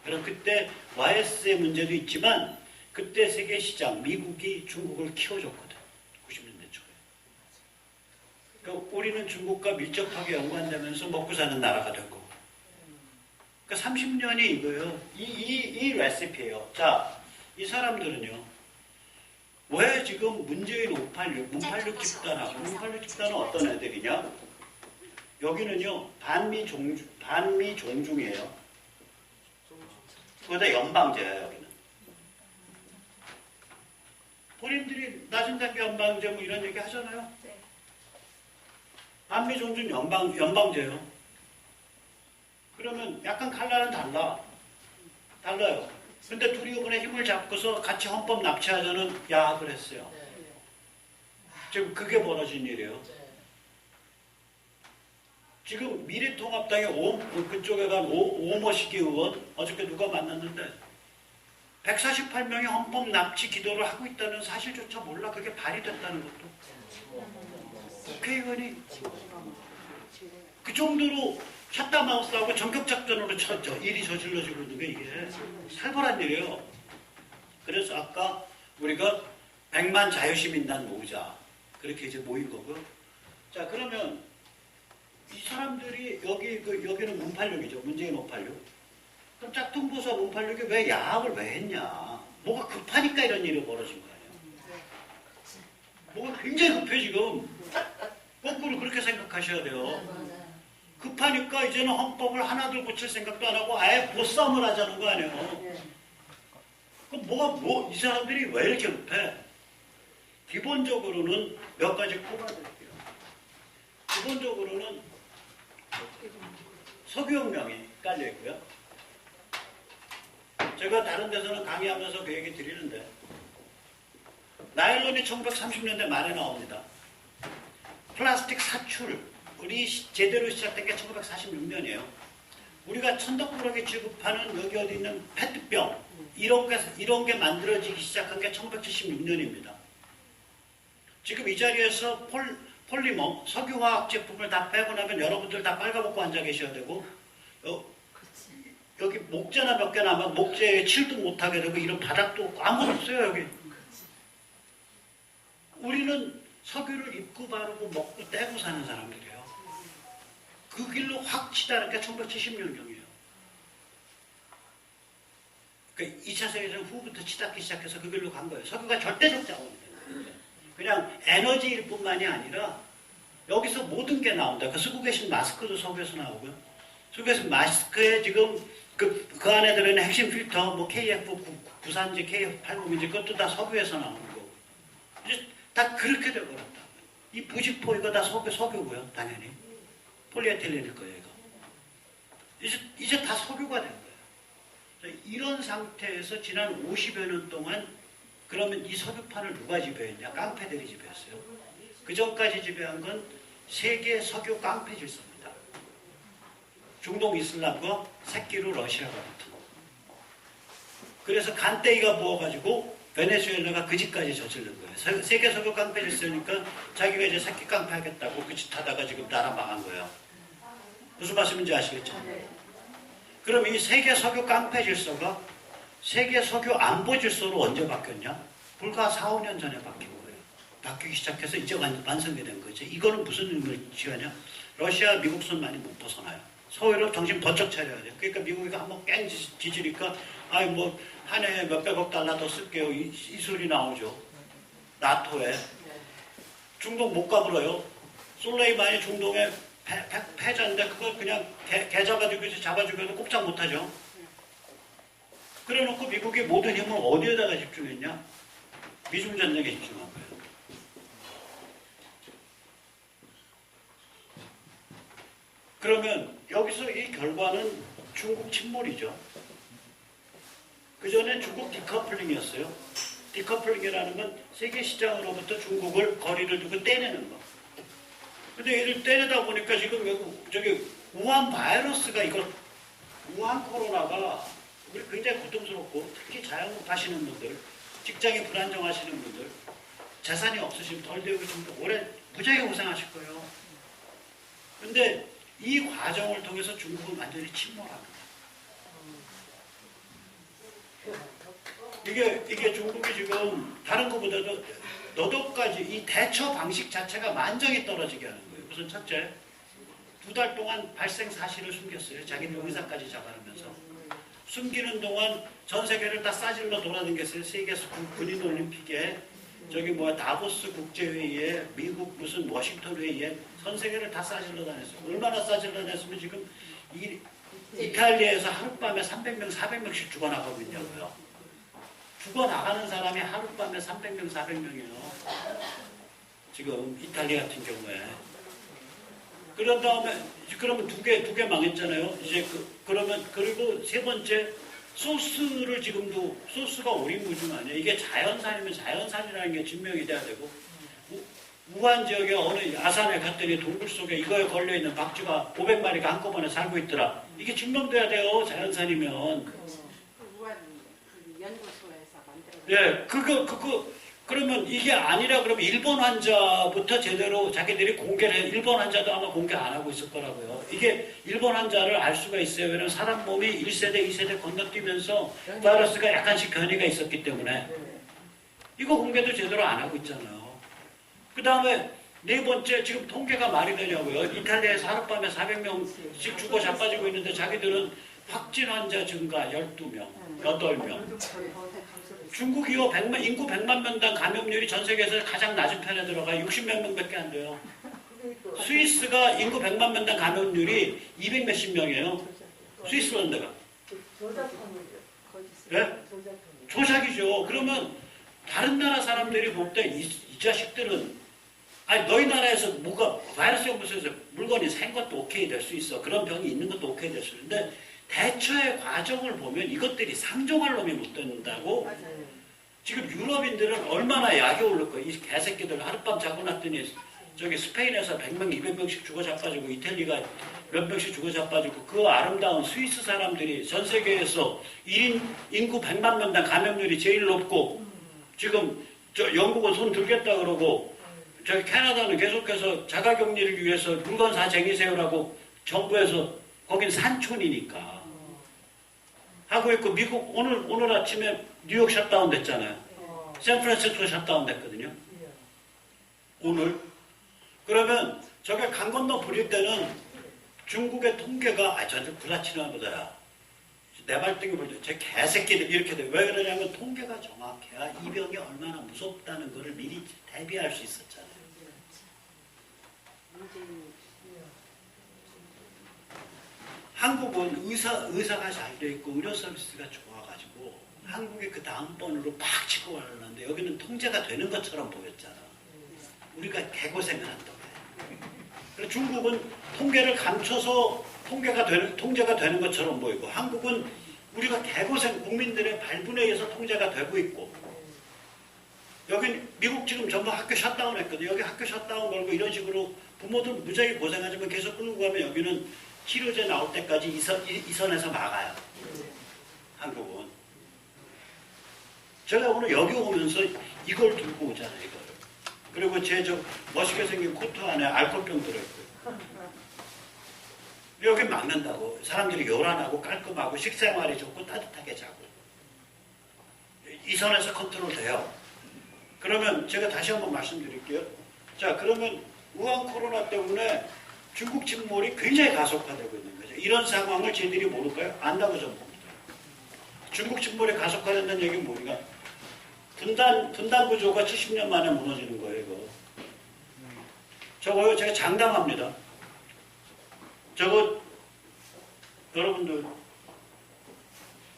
그럼 그때 YS의 문제도 있지만 그때 세계시장 미국이 중국을 키워줬거든. 90년대 초에. 그러니까 우리는 중국과 밀접하게 연관되면서 먹고 사는 나라가 된 거고. 그러니까 30년이 이거예요. 이 레시피예요. 자, 이 사람들은요. 왜 지금 문재인 586 집단하고 586 집단은 어떤 애들이냐? 여기는요. 반미 종중이에요. 그거다 연방제예요. 여기는. 본인들이 낮은 단계 연방제 뭐 이런 얘기 하잖아요. 네. 반미 종중 연방제예요. 그러면 약간 칼라는 달라요. 근데 둘이 이번에 힘을 잡고서 같이 헌법 납치하자는 야합을 했어요. 지금 그게 벌어진 일이에요. 지금 미래통합당의 그쪽에 간 오머시기 의원 어저께 누가 만났는데 148명이 헌법 납치 기도를 하고 있다는 사실조차 몰라. 그게 발의됐다는 것도. 국회의원이 그 정도로 샷다마우스하고 전격작전으로 일이 저질러지고 있는 게 이게 살벌한 일이에요. 그래서 아까 우리가 100만 자유시민단 모으자. 그렇게 이제 모인 거고. 자, 그러면 이 사람들이 여기는 문팔육이죠. 문재인 586. 그럼 짝퉁보수와 문팔육이 왜 야합을 왜 했냐. 뭐가 급하니까 이런 일이 벌어진 거 아니에요. 뭐가 굉장히 급해 지금. 거꾸로 그렇게 생각하셔야 돼요. 급하니까 이제는 헌법을 하나둘 고칠 생각도 안 하고 아예 보싸움을 하자는 거 아니에요. 그럼 이 사람들이 왜 이렇게 급해? 기본적으로는 몇 가지 꼽아드릴게요. 기본적으로는 석유혁명이 깔려 있고요. 제가 다른 데서는 강의하면서 그 얘기 드리는데 나일론이 1930년대 말에 나옵니다. 플라스틱 사출이 제대로 시작된 게 1946년이에요. 우리가 천덕꾸러기 취급하는 여기 어디 있는 페트병 이런 게 만들어지기 시작한 게 1976년입니다. 지금 이 자리에서 폴리머, 석유화학 제품을 다 빼고 나면 여러분들 다 빨가벗고 앉아 계셔야 되고 여기 목재나 몇 개 남아 목재에 칠도 못하게 되고 이런 바닥도 없고 아무것도 없어요 여기. 우리는 석유를 입고 바르고 먹고 떼고 사는 사람들이에요. 그 길로 확 치다는 게 1970년경이에요. 그러니까 2차 세계대전 후부터 치닫기 시작해서 그 길로 간 거예요. 석유가 절대적 자원입니다. 그냥 에너지일 뿐만이 아니라 여기서 모든 게 나온다. 그 쓰고 계신 마스크도 석유에서 나오고요. 쓰고 계신 마스크에 지금 그 안에 들어있는 핵심 필터, 뭐 KF94인지 KF80인지 그것도 다 석유에서 나오는 거고. 이제 다 그렇게 되어버렸다. 이 90% 이거 다 석유고요. 당연히. 폴리에틸렌일 거예요. 이거. 이제 다 석유가 된 거예요. 이런 상태에서 지난 50여 년 동안 그러면 이 석유판을 누가 지배했냐? 깡패들이 지배했어요. 그 전까지 지배한 건 세계 석유 깡패 질서입니다. 중동 이슬람과 새끼로 러시아가 붙은 거. 그래서 간떼이가 부어가지고 베네수엘라가 그 짓까지 저지른 거예요. 세계 석유 깡패 질서니까 자기가 이제 새끼 깡패 하겠다고 그 짓 하다가 지금 나라 망한 거예요. 무슨 말씀인지 아시겠죠? 그럼 이 세계 석유 깡패 질서가 세계 석유 안보 질서로 언제 바뀌었냐? 불과 4, 5년 전에 바뀐 거예요. 바뀌기 시작해서 이제 완성이 된 거죠. 이거는 무슨 의미를 지어냐? 러시아, 미국 손 많이 못 벗어나요. 서울로 정신 번쩍 차려야 돼요. 그러니까 미국이 한번 깽 뒤지니까 아이 뭐 한 해에 몇백억 달러 더 쓸게요. 이 소리 나오죠. 나토에. 중동 못 가불어요. 솔레이마니 중동에 패자인데 그걸 그냥 개 잡아주고도 꼼짝 못하죠. 그래놓고 미국이 모든 힘을 어디에다가 집중했냐? 미중 전쟁에 집중한 거예요. 그러면 여기서 이 결과는 중국 침몰이죠. 그 전엔 중국 디커플링이었어요. 디커플링이라는 건 세계 시장으로부터 중국을 거리를 두고 떼내는 거. 근데 얘를 떼내다 보니까 지금 저기 우한 바이러스가 우한 코로나가 우리 굉장히 고통스럽고 특히 자영업 하시는 분들, 직장이 불안정하시는 분들, 재산이 없으시면 덜 되고 좀 오래 무지하게 고생하실 거예요. 근데 이 과정을 통해서 중국은 완전히 침몰합니다. 이게 중국이 지금 다른 것보다도 너도까지 이 대처 방식 자체가 만정이 떨어지게 하는 거예요. 우선 첫째, 2달 동안 발생 사실을 숨겼어요. 자기들 의사까지 잡아내면서. 숨기는 동안 전 세계를 다 싸질러 돌아다녔어요. 세계 군인올림픽에 저기 다보스 국제회의에 미국 무슨 워싱턴 회의에 전 세계를 다 싸질러 다녔어요. 얼마나 싸질러 다녔으면 지금 이탈리아에서 하룻밤에 300명, 400명씩 죽어나가고 있냐고요. 죽어나가는 사람이 하룻밤에 300명, 400명이에요. 지금 이탈리아 같은 경우에. 그런 다음에 그러면 두 개 망했잖아요. 이제 그리고 세 번째 소스를 지금도 소스가 오리무중 아니에요. 이게 자연산이면 자연산이라는 게 증명이 돼야 되고 우한 지역에 어느 야산에 갔더니 동굴 속에 이거에 걸려있는 박쥐가 500마리가 한꺼번에 살고 있더라. 이게 증명돼야 돼요, 자연산이면. 그 우한 그 연구소에서 만들어. 예, 그러면 이게 아니라 그러면 일본 환자부터 제대로 자기들이 공개를 해. 일본 환자도 아마 공개 안 하고 있을 거라고요. 이게 일본 환자를 알 수가 있어요. 왜냐면 사람 몸이 1세대, 2세대 건너뛰면서 바이러스가 약간씩 변이가 있었기 때문에. 이거 공개도 제대로 안 하고 있잖아요. 그 다음에 네 번째, 지금 통계가 말이 되냐고요. 이탈리아에서 하룻밤에 400명씩 죽어 자빠지고 있는데 자기들은 확진 환자 증가 12명, 8명. 중국이요, 인구 100만 명당 감염률이 전 세계에서 가장 낮은 편에 들어가 60몇 명밖에 안 돼요. 스위스가 인구 100만 명당 감염률이 200 몇십 명이에요. 스위스라는 데가. 네? 조작이죠. 그러면 다른 나라 사람들이 볼 때 이 자식들은 아니 너희 나라에서 뭐가 바이러스 연구소에서 물건이 생 것도 오케이 될 수 있어. 그런 병이 있는 것도 오케이 될 수 있는데 대처의 과정을 보면 이것들이 상종할 놈이 못 된다고. 지금 유럽인들은 얼마나 약이 오를 거야. 이 개새끼들 하룻밤 자고 났더니 저기 스페인에서 100명, 200명씩 죽어 자빠지고 이태리가 몇 명씩 죽어 자빠지고 그 아름다운 스위스 사람들이 전 세계에서 1인 인구 100만 명당 감염률이 제일 높고 지금 저 영국은 손 들겠다 그러고 저기 캐나다는 계속해서 자가격리를 위해서 물건 사 쟁이세요라고 정부에서 거긴 산촌이니까 하고 있고 미국 오늘 아침에 뉴욕 셧다운 됐잖아요. 샌프란시스코 셧다운 됐거든요. 오늘. 그러면 저게 강 건너 부릴 때는 중국의 통계가 저한테 구라치나 보다야. 내 발등에 볼 때 제 개새끼들 이렇게 돼. 왜 그러냐면 통계가 정확해야 이 병이 얼마나 무섭다는 거를 미리 대비할 수 있었잖아요. 한국은 의사가 잘 돼 있고 의료 서비스가 좋아가지고 한국이 그 다음번으로 팍 치고 가려는데 여기는 통제가 되는 것처럼 보였잖아. 우리가 개고생을 한다고 해. 그래서 중국은 통계를 감춰서 통제가 되는 것처럼 보이고 한국은 우리가 개고생 국민들의 발분에 의해서 통제가 되고 있고 여긴 미국 지금 전부 학교 셧다운 했거든. 여기 학교 셧다운 걸고 이런 식으로 부모들 무지하게 고생하지만 계속 끌고 가면 여기는 치료제 나올 때까지 이 선에서 막아요. 한국은. 제가 오늘 여기 오면서 이걸 들고 오잖아요. 이걸. 그리고 제 저 멋있게 생긴 코트 안에 알코올병 들어있고요. 여기 막는다고. 사람들이 요란하고 깔끔하고 식생활이 좋고 따뜻하게 자고. 이 선에서 컨트롤 돼요. 그러면 제가 다시 한번 말씀드릴게요. 자, 그러면 우한 코로나 때문에 중국 침몰이 굉장히 가속화되고 있는 거죠. 이런 상황을 쟤들이 모를까요? 안다고 저는 봅니다. 중국 침몰이 가속화된다는 얘기는 뭐냐? 분단 구조가 70년 만에 무너지는 거예요, 이거. 저거요, 제가 장담합니다. 저거, 여러분들,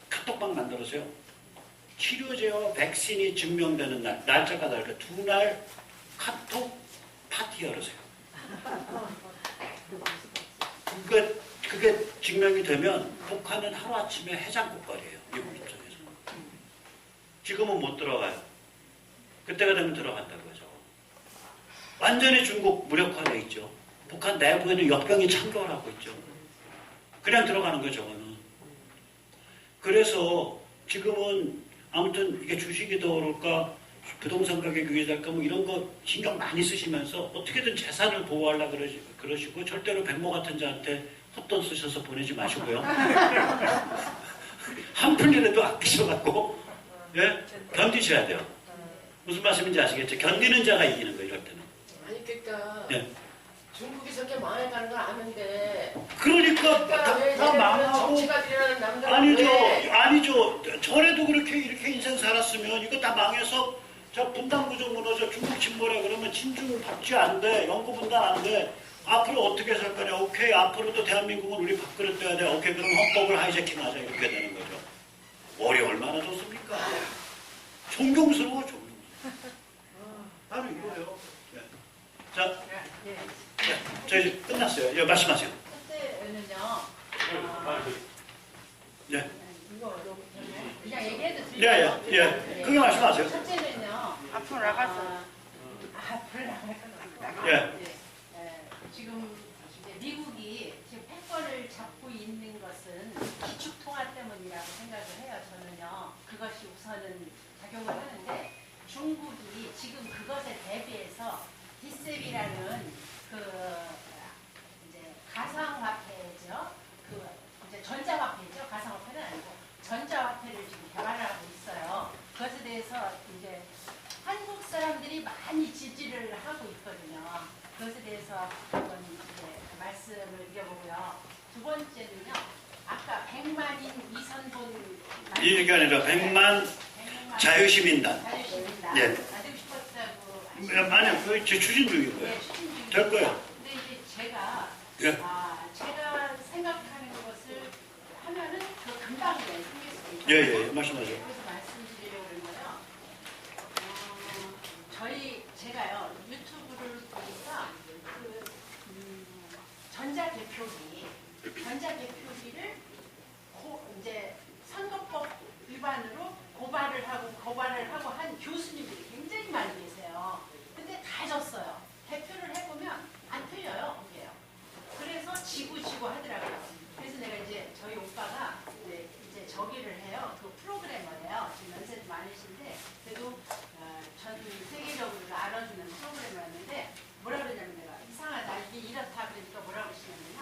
카톡방 만들어서요. 치료제와 백신이 증명되는 날짜가 다르니까 두 날 카톡 파티 열으세요. 그게 증명이 되면 북한은 하루아침에 해장국거리예요. 미국 입장에서. 지금은 못 들어가요. 그때가 되면 들어간다고요. 저거. 완전히 중국 무력화돼 있죠. 북한 내부에는 역병이 참교하고 있죠. 그냥 들어가는 거죠. 저거는. 그래서 지금은 아무튼 이게 주식이더 오를까 부동산 가격이 위해될까 뭐 이런 거 신경 많이 쓰시면서 어떻게든 재산을 보호하려고 그러시고 절대로 백모 같은 자한테 헛돈 쓰셔서 보내지 마시고요. 한 푼이라도 아끼셔갖고 예? 견디셔야 돼요. 무슨 말씀인지 아시겠죠? 견디는 자가 이기는 거예요. 이럴 때는. 아니 그러니까 예. 중국이 저렇게 망해가는 걸 아는데 그러니까 왜 다 망하고 정치가들이라는 남들은 아니죠. 전에도 그렇게 이렇게 인생 살았으면 이거 다 망해서 저 분단 구조 무너져 중국 침몰해 그러면 친중 박쥐 안 돼. 영구 분단 안 돼. 앞으로 어떻게 살 거냐. 오케이. 앞으로도 대한민국은 우리 밥그릇 돼야 돼. 오케이. 그럼 헌법을 하이제킹하자. 이렇게 되는 거죠. 월이 얼마나 좋습니까? 존경스러워. 바로 이거예요. 네. 자, 저희 끝났어요. 예, 말씀하세요. 첫째는요. 예. 그냥 얘기해도 예. 그게 말씀하세요. 첫째는요. 앞으로 나가서. 앞으로 나갈 건 있다가 예. 지금 이제 미국이 지금 패권을 잡고 있는 것은 기축통화 때문이라고 생각을 해요. 저는요. 그것이 우선은 작용을 하는데 중국이 지금 그것에 대비해서 디셉이라는 그 이제 가상화폐죠. 그 이제 전자화폐죠. 가상화폐는 아니고 전자화폐를 지금 개발을 하고 있어요. 그것에 대해서 이제 한국 사람들이 많이 지지를 하고 있거든요. 그것에 대해서 한번 이제 말씀을 드려보고요. 두 번째는요. 아까 100만인 이선돈 이 얘기가 아니라 100만 자유시민단. 자유시민단 예. 만들고 싶었다고 만약 그 추진 중인 거예요. 네, 추진 중이에요. 될 거예요. 근데 이제 제가 예. 제가 생각하는 것을 하면은 그 금방 생길 수 있어요. 예, 말씀하세요. 그래서 말씀드리려고 그런 거요. 제가요 유튜브를 보니까 그 전자개표기를 이제 선거법 위반으로 고발을 하고 한 교수님들이 굉장히 많이 계세요. 근데 다 졌어요. 개표를 해보면 안 틀려요, 이게요. 그래서 지고 하더라고요. 그래서 내가 이제 저희 오빠가 이제 저기를 해요. 그 프로그래머래요. 지금 연세도 많으신데 그래도 전 세계적으로 알아주는 프로그래머였는데 뭐라 그러냐면 내가 이상하다 이게 이렇다 그러니까 뭐라 그러시냐면요.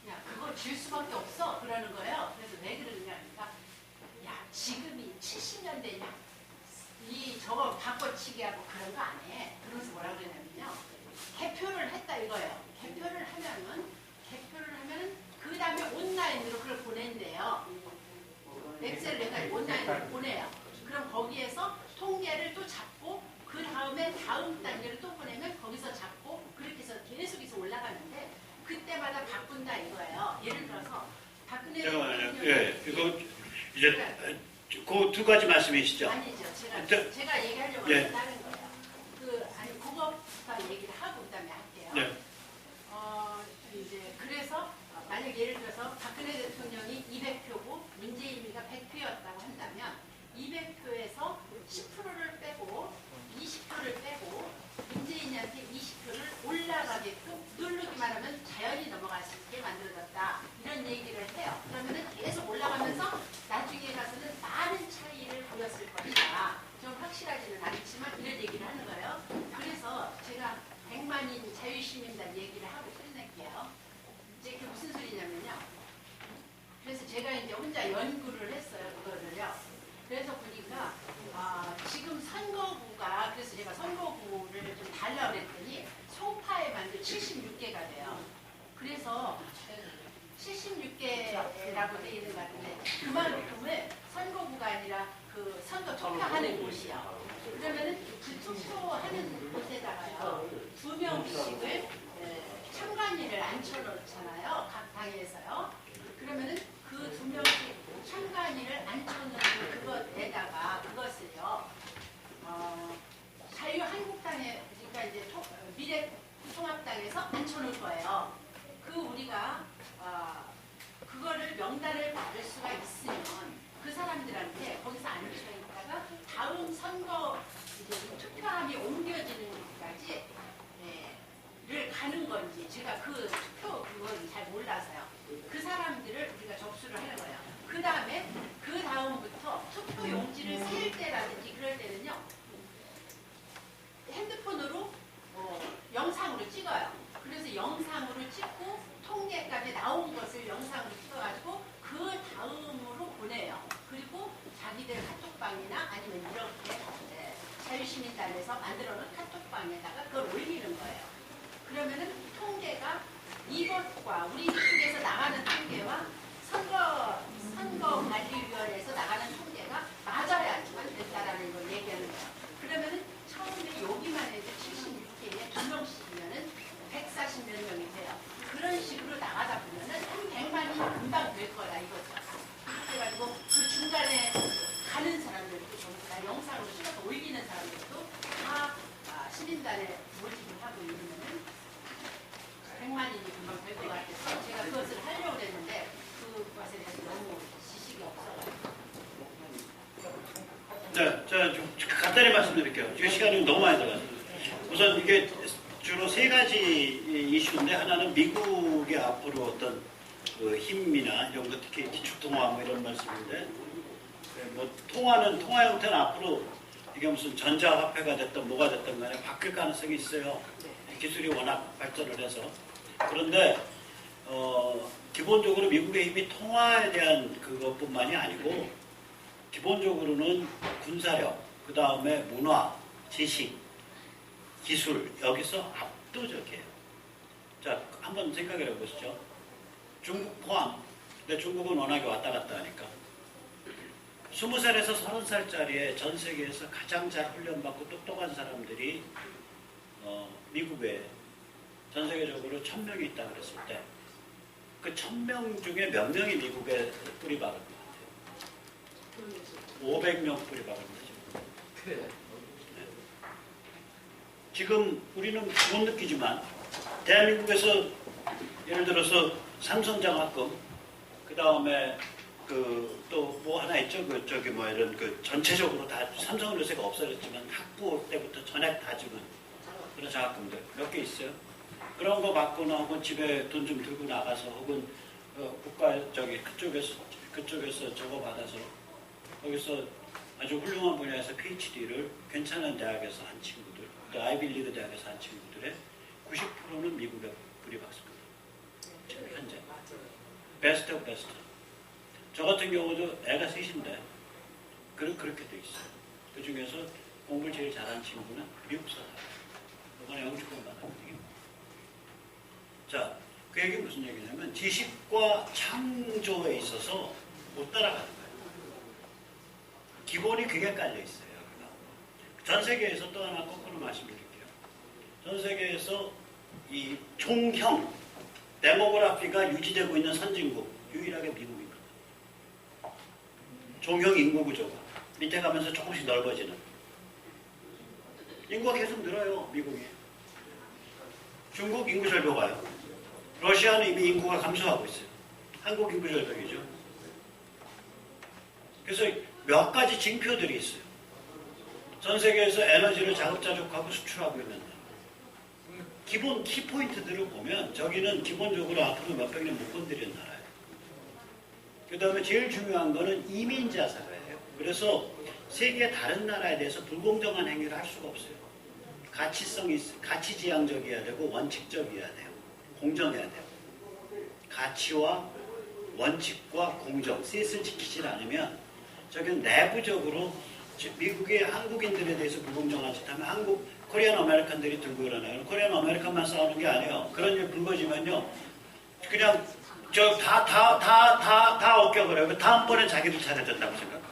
야 그거 줄 수밖에 없어 그러는 거예요. 그래서 왜 그러느냐 그러니까 야 지금이 70년대냐 이 저거 바꿔치기 하고 그런 거 안 해. 그러면서 뭐라 그러냐면요. 개표를 했다 이거예요. 개표를 하면은 그 다음에 온라인으로 그걸 보낸대요. 엑셀을 해가지고 온라인으로 보내요. 그럼 거기에서 통계를 또 잡고 그 다음에 다음 단계를 또 보내면 거기서 잡고 그렇게 해서 계속해서 올라가는데 그때마다 바꾼다 이거예요. 예를 들어서 박근혜 대통령이 예, 이거 이제 그 두 가지 말씀이시죠? 아니죠. 제가 얘기하려고 예. 하는 다른 거예요. 그거부터 얘기를 하고 그다음에 할게요. 네. 이제 그래서 만약 예를 들어서 박근혜 대통령이 200표고 문재인이가 100표였다고 한다면 200표에서 10%를 빼고 20표를 빼고 문재인한테 20표를 올라가게끔 누르기만 하면 자연히 넘어갈 수 있게 만들어졌다. 이런 얘기를 해요. 그러면은 계속 올라가면서 나중에 가서는 많은 차이를 보였을 것이다. 좀 확실하지는 않지만 이런 얘기를 하는 거예요. 그래서 제가 100만인 자유시민단 얘기를 하고 끝낼게요. 이제 그게 무슨 소리냐면요. 그래서 제가 이제 혼자 연구를 했어요. 그거를요. 그래서 보니까 지금 선거구가 그래서 제가 선거구를 좀 달라 그랬더니 송파에만 76개가 돼요. 그래서 76개라고 되어 있는 것 같은데 그만큼을 선거구가 아니라 그 선거 투표하는 곳이요. 그러면은 그 투표하는 곳에다가요 2명씩을 참관인을 앉혀놓잖아요. 각 당에서요. 그러면은 그 2명씩 참관인을 앉혀놓은 그것에다가 그것을요 자유한국당에 그러니까 이제 미래통합당에서 앉혀놓을 거예요. 그 우리가 그거를 명단을 받을 수가 있으면 그 사람들한테 거기서 앉혀있다가 다음 선거 이제 투표함이 옮겨지는 데까지 를 가는 건지 제가 그 투표 그건 잘 몰라서요. 그 사람들을 우리가 접수를 하는 거예요. 그 다음에 그 다음부터 투표 용지를 세일 때라든지 그럴 때는요 핸드폰으로 영상으로 찍어요. 그래서 영상으로 찍고 통계까지 나온 것을 영상으로 찍어가지고 그 다음으로 보내요. 그리고 자기들 카톡방이나 아니면 이렇게 자유시민단에서 만들어놓은 카톡방에다가 그걸 올리는 거예요. 그러면은 통계가 이것과 우리 쪽에서 나가는 통계와 선거관리위원회에서 나가는 통계가 맞아야지만 된다라는 걸 얘기하는 거예요. 그러면은 처음에 여기만 해도 76개에 2명씩이면은 140몇 명이 돼요. 그런 식으로 나가다 보면은 100만이 금방 될 거다 이거죠. 그래가지고 그 중간에 가는 사람들도 전부 다 영상으로 찍어서 올리는 사람들도 다 시민단에 모집을 하고 이러면은 100만인이 금방 될 것 같아서 제가 그것을 하려고 했는데 그것에 대해서 너무 지식이 없어가지고. 자, 좀 간단히 말씀드릴게요. 지금 시간이 너무 많이 들어가서. 우선 이게 세 가지 이슈인데 하나는 미국의 앞으로 어떤 그 힘이나 이런 거 특히 기축통화 뭐 이런 말씀인데 뭐 통화 형태는 앞으로 이게 무슨 전자화폐가 됐든 뭐가 됐든 간에 바뀔 가능성이 있어요. 기술이 워낙 발전을 해서. 그런데 기본적으로 미국의 힘이 통화에 대한 그것뿐만이 아니고 기본적으로는 군사력, 그 다음에 문화, 지식, 기술 여기서 압도적이에요. 자, 한번 생각을 해보시죠. 중국 포함. 근데 중국은 워낙에 왔다 갔다 하니까 20살에서 30살짜리의 전 세계에서 가장 잘 훈련받고 똑똑한 사람들이 미국에 전 세계적으로 1000명이 있다 그랬을 때 그 1000명 중에 몇 명이 미국에 뿌리 박은 것 같아요? 500명 뿌리 박은 거죠. 네. 지금 우리는 못 느끼지만 대한민국에서 예를 들어서 삼성장학금 그 다음에 그 또 뭐 하나 있죠. 그 저기 뭐 이런 그 전체적으로 다 삼성은 요새가 없어졌지만 학부 때부터 전액 다 주는 그런 장학금들 몇 개 있어요. 그런 거 받거나 혹은 집에 돈 좀 들고 나가서 혹은 국가 저기 그쪽에서 저거 받아서 거기서 아주 훌륭한 분야에서 PhD를 괜찮은 대학에서 한 친구들, 또 아이빌리그 대학에서 한 친구들의 90%는 미국에 뿌리 박습니다. 지금 현재 베스트 오브 베스트. 저 같은 경우도 애가 셋인데 그렇게 돼 있어요. 그 중에서 공부를 제일 잘하는 친구는 미국 사람. 이번에 영주권 받았거든요. 자, 그 얘기 무슨 얘기냐면 지식과 창조에 있어서 못 따라가는 거예요. 기본이 그게 깔려 있어요. 전 세계에서 또 하나 거꾸로 말씀드릴게요. 전 세계에서 이 총형 데모그래피가 유지되고 있는 선진국 유일하게 미국입니다. 종형 인구 구조가 밑에 가면서 조금씩 넓어지는 인구가 계속 늘어요. 미국이. 중국 인구 절벽 와요. 러시아는 이미 인구가 감소하고 있어요. 한국 인구 절벽이죠. 그래서 몇 가지 징표들이 있어요. 전 세계에서 에너지를 자급자족하고 수출하고 있는 기본 키포인트들을 보면 저기는 기본적으로 앞으로 몇백 년 못 건드리는 나라예요. 그 다음에 제일 중요한 거는 이민자 사회예요. 그래서 세계 다른 나라에 대해서 불공정한 행위를 할 수가 없어요. 가치지향적이어야 되고 원칙적이어야 돼요. 공정해야 돼요. 가치와 원칙과 공정, 셋을 지키지 않으면 저기는 내부적으로 미국의 한국인들에 대해서 불공정한 짓 하면 코리안 아메리칸들이 들고 일어나요. 코리안 아메리칸만 싸우는 게 아니에요. 그런 일 불거지면요. 그냥 다 어겨버려요. 다음번엔 자기도 잘해야 된다고 생각하고.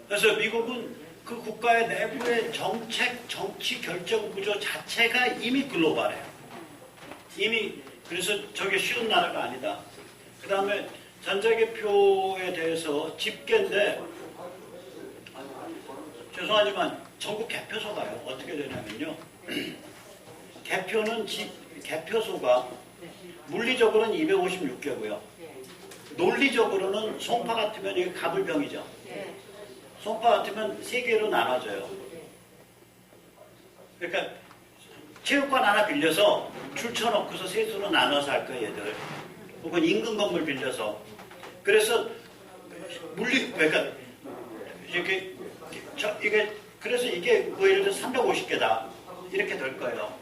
그래서 미국은 그 국가의 내부의 정책, 정치 결정 구조 자체가 이미 글로벌해요. 이미 그래서 저게 쉬운 나라가 아니다. 그 다음에 전자개표에 대해서 집계인데 죄송하지만 전국 개표소가요. 어떻게 되냐면요. 개표소가 물리적으로는 256개고요. 논리적으로는 송파 같으면 이게 가불병이죠. 송파 같으면 3개로 나눠져요. 그러니까 체육관 하나 빌려서 줄 쳐놓고서 세수로 나눠서 할 거예요, 얘들. 혹은 인근 건물 빌려서. 그래서 그러니까 그래서 이게 뭐 예를 들어서 350개다. 이렇게 될 거예요.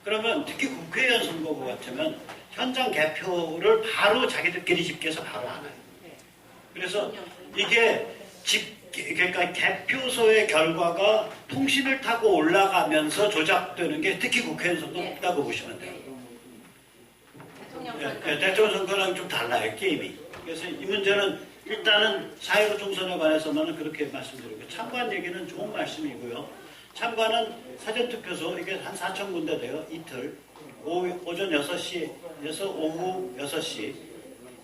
그러면 특히 국회의원 선거구 같으면 현장 개표를 바로 자기들끼리 집계해서 바로 하나요. 그래서 이게 그러니까 개표소의 결과가 통신을 타고 올라가면서 조작되는 게 특히 국회의원 선거다고 보시면 돼요. 대통령 선거랑 좀 달라요, 게임이. 그래서 이 문제는 일단은 사회로 총선에 관해서는 그렇게 말씀드리고, 참관 얘기는 좋은 말씀이고요. 참관은 사전투표소, 이게 한 4,000군데 돼요, 이틀. 오전 6시에서 오후 6시까지.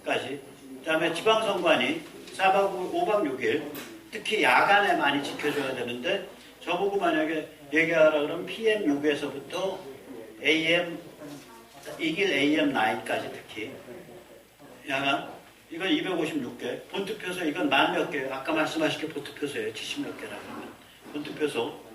그 다음에 지방선관위 4박 5박 6일, 특히 야간에 많이 지켜줘야 되는데, 저보고 만약에 얘기하라 그러면 PM6에서부터 이길 AM9까지 특히. 야간, 이건 256개. 본투표소, 이건 만 몇 개. 아까 말씀하신 게 본투표소예요. 70몇 개라 그러면. 본투표소.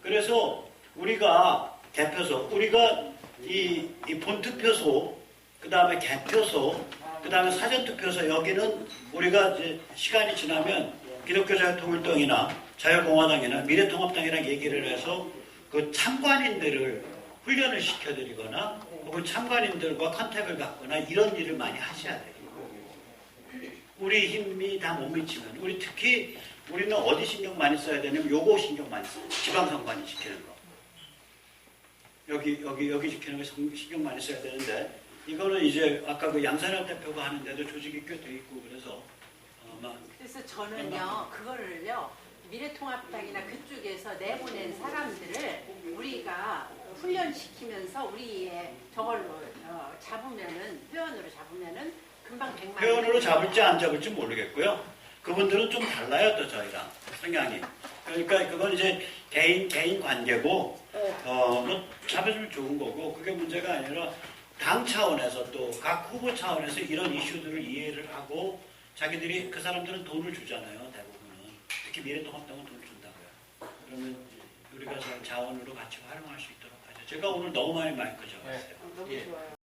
그래서 우리가 개표소, 우리가 이 본투표소, 그 다음에 개표소, 그 다음에 사전투표소, 여기는 우리가 이제 시간이 지나면 기독교자유통일당이나 자유공화당이나 미래통합당이랑 얘기를 해서 그 참관인들을 훈련을 시켜드리거나 혹은 참관인들과 컨택을 갖거나 이런 일을 많이 하셔야 돼요. 우리 힘이 다 못 미치면, 우리 특히 우리는 어디 신경 많이 써야 되냐면 요거 신경 많이 써요. 지방선관위 시키는 거. 여기 지키는 거 신경 많이 써야 되는데, 이거는 이제 아까 그 양산혁 대표가 하는데도 조직이 꽤 돼 있고 그래서 그래서 저는요 그거를요 미래통합당이나 그쪽에서 내보낸 사람들을 우리가 훈련시키면서 우리의 저걸로 잡으면은 회원으로 잡으면은 금방 100만 회원으로 잡을지 안 잡을지 모르겠고요. 그분들은 좀 달라요, 또 저희랑 성향이. 그러니까 그건 이제 개인 관계고, 뭐 잡아주면 좋은 거고, 그게 문제가 아니라 당 차원에서 또 각 후보 차원에서 이런 이슈들을 이해를 하고, 자기들이 그 사람들은 돈을 주잖아요, 대부분은. 특히 미래통합당은 돈을 준다고요. 그러면 우리가 자원으로 같이 활용할 수 있도록 하죠. 제가 오늘 너무 많이 마이크 잡았어요. 너무 예. 좋아요.